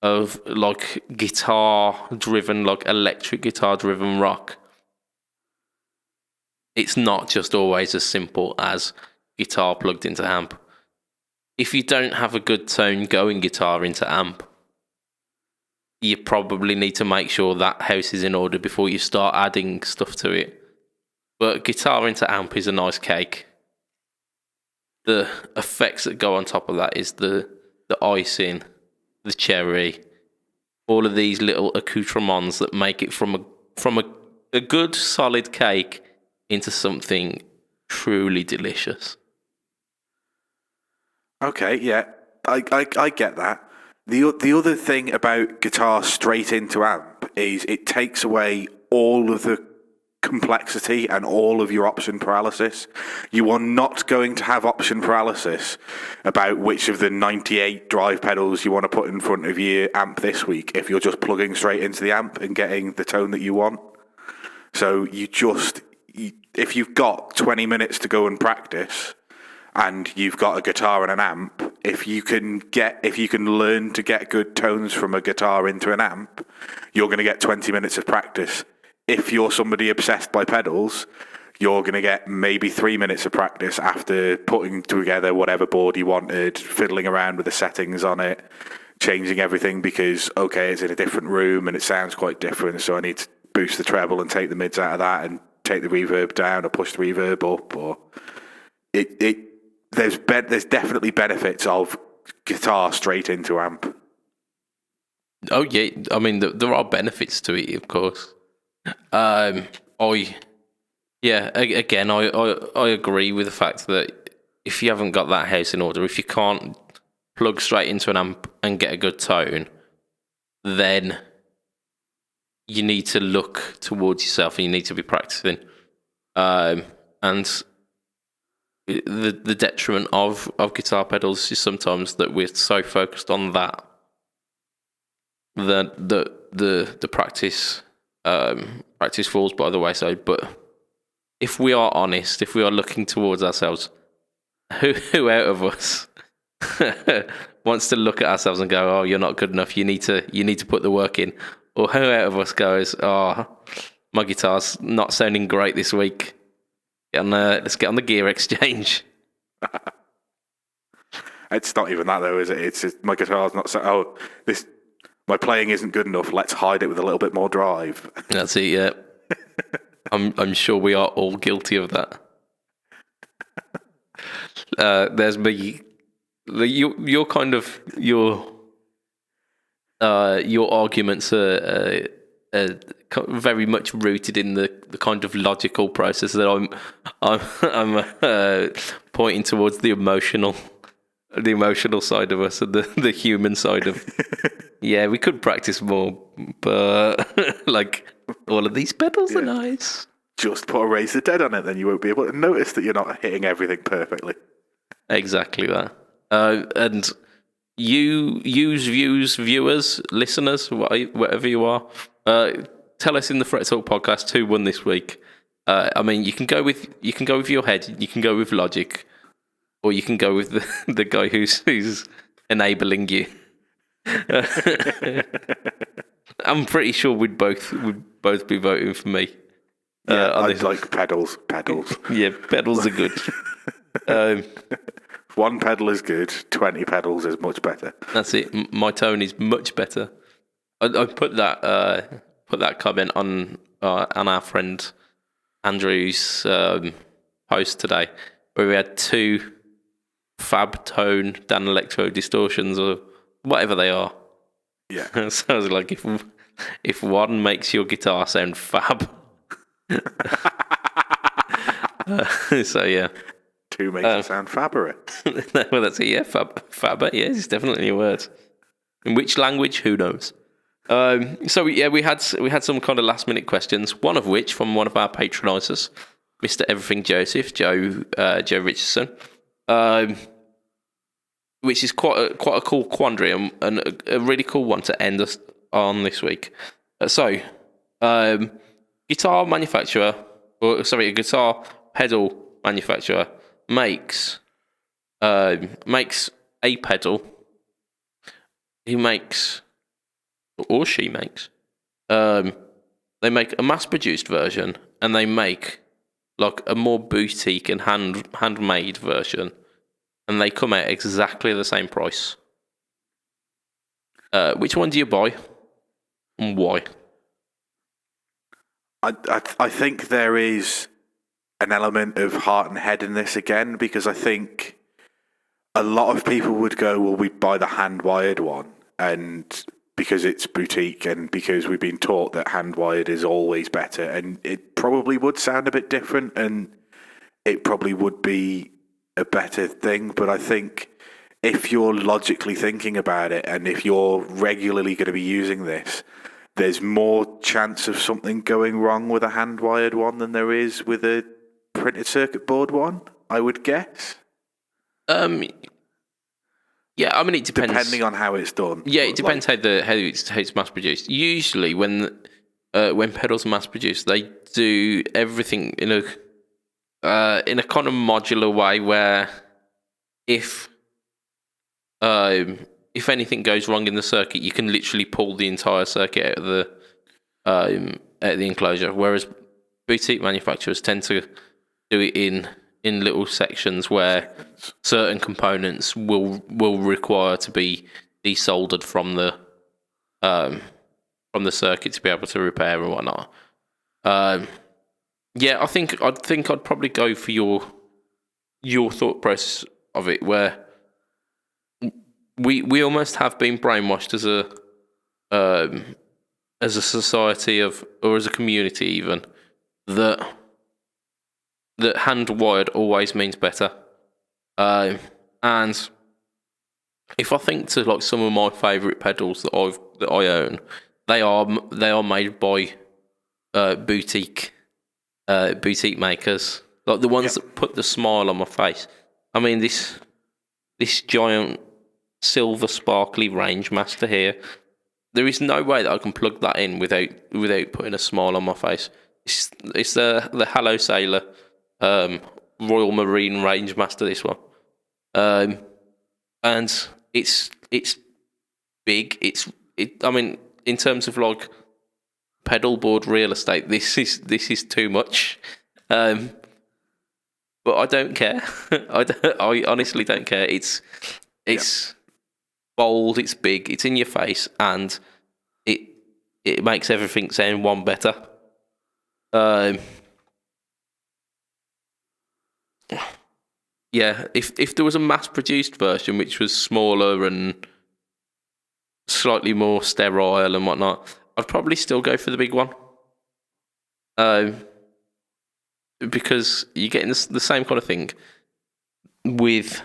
like guitar driven, like electric guitar driven rock, it's not just always as simple as guitar plugged into amp. If you don't have a good tone going guitar into amp, you probably need to make sure that house is in order before you start adding stuff to it. But guitar into amp is a nice cake. The effects that go on top of that is the icing, the cherry, all of these little accoutrements that make it from a good solid cake into something truly delicious. Okay, yeah, I get that. The other thing about guitar straight into amp is it takes away all of the complexity and all of your option paralysis. You are not going to have option paralysis about which of the 98 drive pedals you want to put in front of your amp this week if you're just plugging straight into the amp and getting the tone that you want. So if you've got 20 minutes to go and practice and you've got a guitar and an amp, if you can learn to get good tones from a guitar into an amp, you're going to get 20 minutes of practice. If you're somebody obsessed by pedals, you're going to get maybe 3 minutes of practice after putting together whatever board you wanted, fiddling around with the settings on it, changing everything because, okay, it's in a different room and it sounds quite different, so I need to boost the treble and take the mids out of that and take the reverb down or push the reverb up. Or there's definitely benefits of guitar straight into amp. Oh yeah, I mean there are benefits to it, of course. I Yeah, again, I agree with the fact that if you haven't got that house in order, if you can't plug straight into an amp and get a good tone, then you need to look towards yourself and you need to be practicing. And the detriment of guitar pedals is sometimes that we're so focused on that the practice falls by the wayside. But if we are honest, if we are looking towards ourselves, who out of us wants to look at ourselves and go, "Oh, you're not good enough. You need to put the work in," or who out of us goes, "Oh, my guitar's not sounding great this week. Let's get on the gear exchange." It's not even that though, is it? It's just, my guitar's not so. My playing isn't good enough. Let's hide it with a little bit more drive. That's it. Yeah, I'm sure we are all guilty of that. There's me. Your kind of your arguments are very much rooted in the kind of logical process that I'm pointing towards the emotional side of us and the human side of. Yeah, we could practice more, but like all of these pedals are nice. Just put a Raise the Dead on it, then you won't be able to notice that you're not hitting everything perfectly. Exactly that. And you viewers, listeners, whatever you are, tell us in the Fret Talk podcast who won this week. I mean, you can go with your head, you can go with logic, or you can go with the guy who's enabling you. I'm pretty sure we'd both be voting for me. Yeah, I'd like pedals. Yeah, pedals are good. One pedal is good. 20 pedals is much better. That's it. My tone is much better. I put that comment on our friend Andrew's post today, where we had 2 fab tone Dan Electro distortions or whatever they are. Yeah. So I was like, if one makes your guitar sound fab, so yeah. 2 makes it sound fabber. Well, that's it. Yeah, fabber. Yeah, it's definitely a word. In which language? Who knows? So yeah, we had some kind of last minute questions. One of which from one of our patronisers, Mr. Everything Joseph, Joe Richardson, which is quite a cool quandary and a really cool one to end us on this week. Guitar manufacturer, a guitar pedal manufacturer makes a pedal. He makes, or she makes, they make a mass-produced version, and they make like a more boutique and handmade version, and they come out exactly the same price. Which one do you buy, and why? I think there is an element of heart and head in this again, because I think a lot of people would go, well, we'd buy the hand-wired one, and because it's boutique and because we've been taught that hand-wired is always better, and it probably would sound a bit different, and it probably would be a better thing. But I think if you're logically thinking about it, and if you're regularly going to be using this, there's more chance of something going wrong with a hand-wired one than there is with a printed circuit board one, I would guess. Yeah, I mean, it depends. Depending on how it's done. Yeah, it depends how it's mass produced. Usually, when pedals are mass produced, they do everything in a kind of modular way, where if anything goes wrong in the circuit, you can literally pull the entire circuit out of the enclosure. Whereas boutique manufacturers tend to do it in little sections where certain components will require to be desoldered from the circuit to be able to repair and whatnot. Yeah, I think I'd probably go for your thought process of it, where we almost have been brainwashed as a society or as a community even, that that hand wired always means better. And if I think to like some of my favourite pedals that I own, they are made by boutique makers, like the ones that put the smile on my face. I mean, this giant silver sparkly range master here. There is no way that I can plug that in without putting a smile on my face. It's the Hello Sailor Royal Marine Range Master. This one, and it's big. I mean, in terms of like pedal board real estate, this is too much. But I don't care. I honestly don't care. It's bold, it's big, it's in your face, and it makes everything sound one better. Yeah, if there was a mass-produced version which was smaller and slightly more sterile and whatnot, I'd probably still go for the big one. Because you're getting the same kind of thing with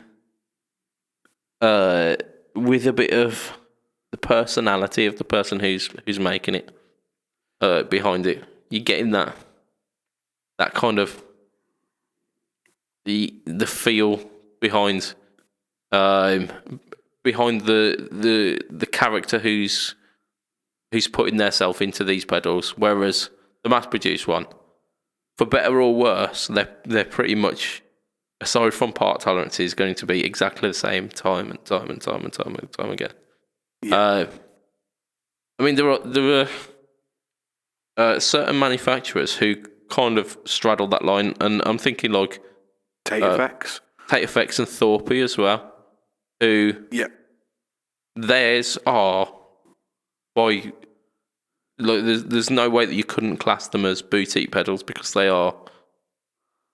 a bit of the personality of the person who's making it behind it. You're getting that kind of the feel behind the character who's putting theirself into these pedals, whereas the mass-produced one, for better or worse, they're pretty much, aside from part tolerances, going to be exactly the same time and time again. Yeah. I mean, there are certain manufacturers who kind of straddle that line, and I'm thinking like Tate Effects and Thorpe as well, who theirs are by like there's no way that you couldn't class them as boutique pedals, because they are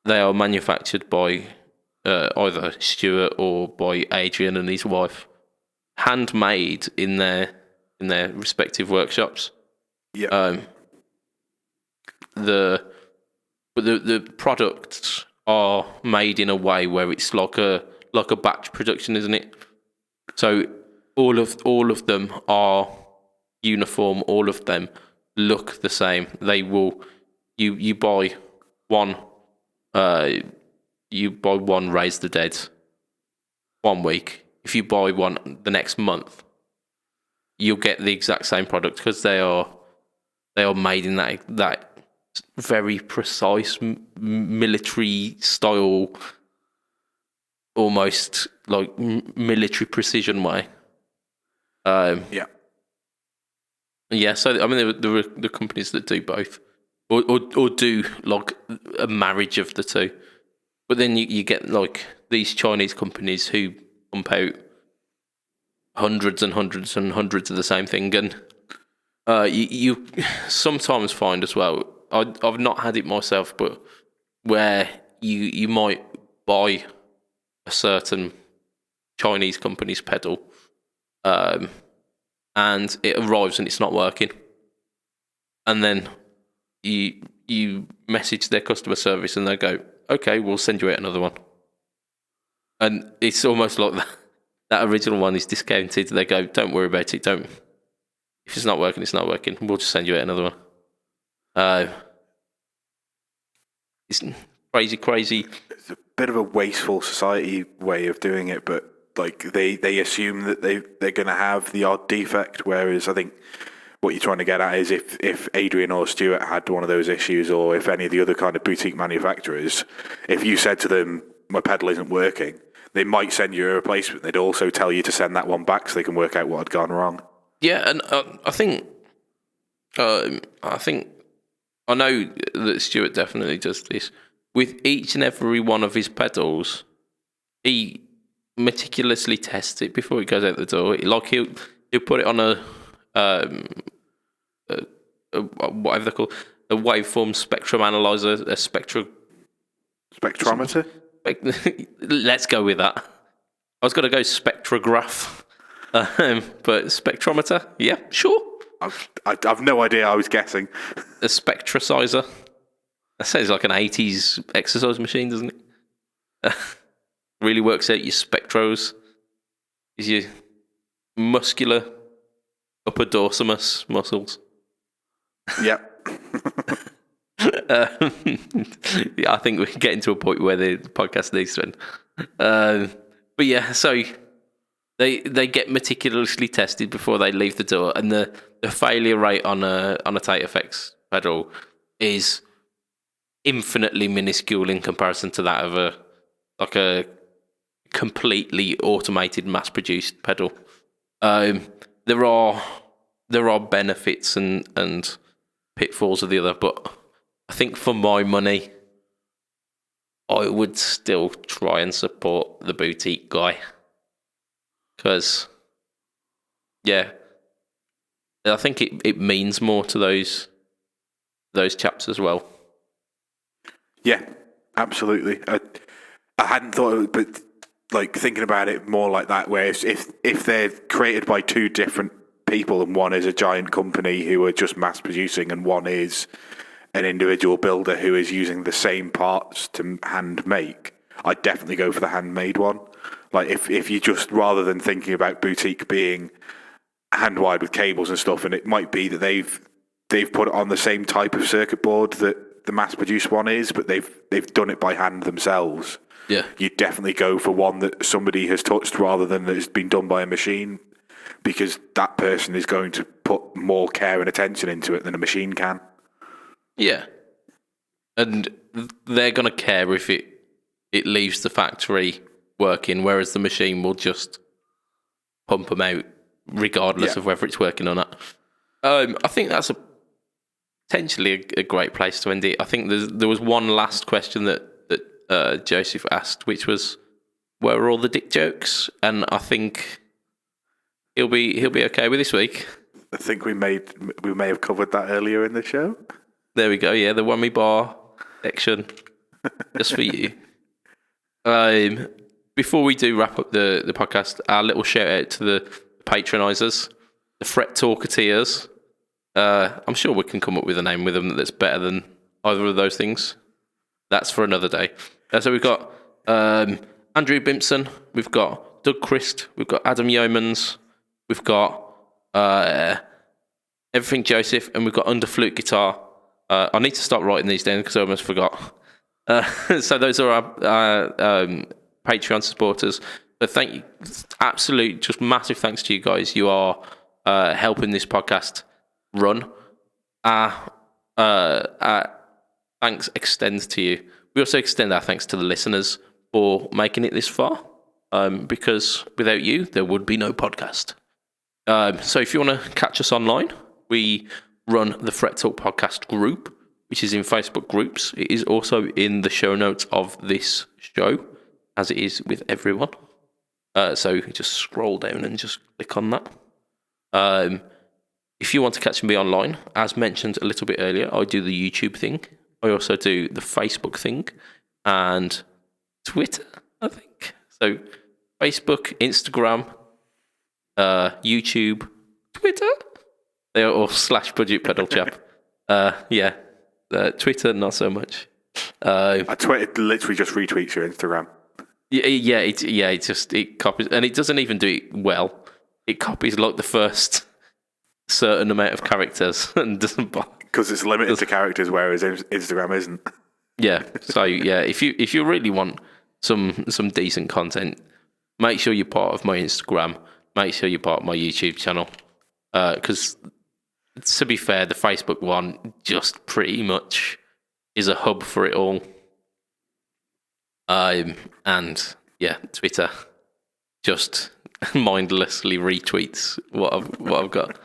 manufactured by either Stuart or by Adrian and his wife, handmade in their respective workshops. Yeah. The products are made in a way where it's like a batch production, isn't it? So all of them are uniform. All of them look the same. They will. You buy one. You buy one Raise the Dead 1 week. If you buy one the next month, you'll get the exact same product, because they are made in that very precise military style, almost like military precision way. Yeah. So I mean, there are the companies that do both, or do like a marriage of the two. But then you get like these Chinese companies who pump out hundreds and hundreds and hundreds of the same thing, and you sometimes find as well. I've not had it myself, but where you might buy a certain Chinese company's pedal, and it arrives and it's not working, and then you message their customer service and they go, "Okay, we'll send you out another one," and it's almost like that original one is discounted. They go, "Don't worry about it. Don't. If it's not working, it's not working. We'll just send you out another one." It's crazy. It's a bit of a wasteful society way of doing it, but like they assume that they're going to have the odd defect, whereas I think what you're trying to get at is if Adrian or Stuart had one of those issues, or if any of the other kind of boutique manufacturers, if you said to them, "My pedal isn't working," they might send you a replacement. They'd also tell you to send that one back so they can work out what had gone wrong. Yeah, and I think I know that Stuart definitely does this with each and every one of his pedals. He meticulously tests it before he goes out the door. Like he'll put it on a whatever they're called, a waveform spectrum analyzer, a spectrometer. Let's go with that. I was going to go spectrograph, but spectrometer, yeah, sure. I've no idea. I was guessing. A spectrosizer. That sounds like an 80s exercise machine, doesn't it? Really works out your spectros, is your muscular upper dorsimus muscles. Yep. Yeah, I think we're getting to a point where the podcast needs to end. But yeah, so they get meticulously tested before they leave the door, and the failure rate on a Tate FX pedal is infinitely minuscule in comparison to that of a completely automated, mass-produced pedal. There are benefits and pitfalls of the other, but I think for my money, I would still try and support the boutique guy. Because, yeah, I think it means more to those chaps as well. Yeah, absolutely. I hadn't thought of it, but like thinking about it more like that, where if they're created by two different people and one is a giant company who are just mass producing and one is an individual builder who is using the same parts to hand make, I'd definitely go for the handmade one. Like if you just, rather than thinking about boutique being hand wired with cables and stuff, and it might be that they've put it on the same type of circuit board that the mass produced one is, but they've done it by hand themselves. Yeah, you'd definitely go for one that somebody has touched rather than that it's been done by a machine, because that person is going to put more care and attention into it than a machine can. Yeah, and they're going to care if it leaves the factory working, whereas the machine will just pump them out regardless of whether it's working or not. I think that's potentially a great place to end it. I think there was one last question that Joseph asked, which was, where are all the dick jokes? And I think he'll be okay with this week. I think we may have covered that earlier in the show. There we go. Yeah, the whammy bar section, just for you. Before we do wrap up the podcast, our little shout out to the patronisers, the Fret Talkateers. I'm sure we can come up with a name with them that's better than either of those things. That's for another day. So we've got Andrew Bimpson, we've got Doug Christ, we've got Adam Yeomans, we've got Everything Joseph, and we've got Under Flute Guitar. I need to start writing these down because I almost forgot. So those are our Patreon supporters. So thank you, absolute, just massive thanks to you guys. You are helping this podcast run. Thanks extends to you. We also extend our thanks to the listeners for making it this far, because without you, there would be no podcast. So if you want to catch us online, we run the Fret Talk Podcast group, which is in Facebook groups. It is also in the show notes of this show, as it is with everyone. So just scroll down and just click on that. If you want to catch me online, as mentioned a little bit earlier, I do the YouTube thing. I also do the Facebook thing and Twitter, I think. So Facebook, Instagram, YouTube, Twitter. They are all /BudgetPedalChap. Yeah. Twitter, not so much. Twitter literally just retweets your Instagram. It copies, and it doesn't even do it well. It copies like the first certain amount of characters and doesn't bother. Because it's limited to characters, whereas Instagram isn't. Yeah. So yeah, if you really want some decent content, make sure you're part of my Instagram. Make sure you're part of my YouTube channel. Because to be fair, the Facebook one just pretty much is a hub for it all. And yeah, Twitter just mindlessly retweets what I've got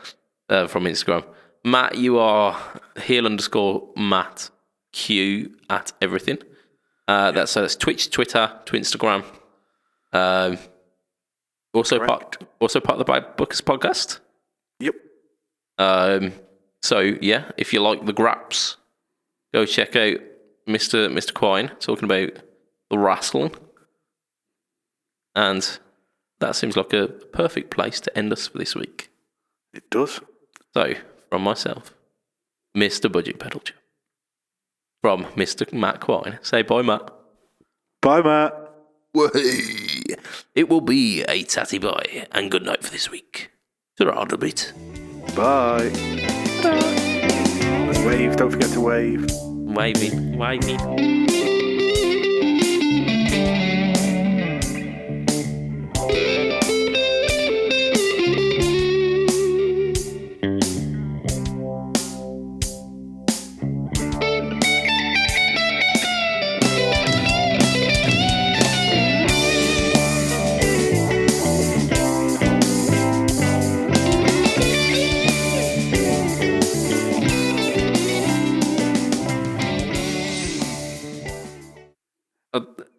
from Instagram. Matt, you are heel_Matt Q at everything. That's Twitch, Twitter, to Instagram. Also part of the Bad Bookers podcast. Yep. So yeah, if you like the graps, go check out Mr. Quine talking about the wrestling. And that seems like a perfect place to end us for this week. It does. So, from myself, Mr. BudgetPedalChap. from Mr. Matt Quine. Say bye, Matt. Bye, Matt. It will be a tatty bye and good night for this week. Ta-ra a bit. Bye. Wave, don't forget to wave. Wavy.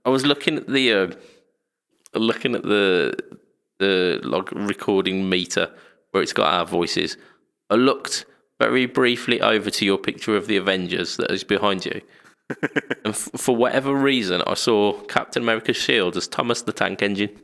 I was looking at the like recording meter where it's got our voices. I looked very briefly over to your picture of the Avengers that is behind you, and for whatever reason, I saw Captain America's shield as Thomas the Tank Engine.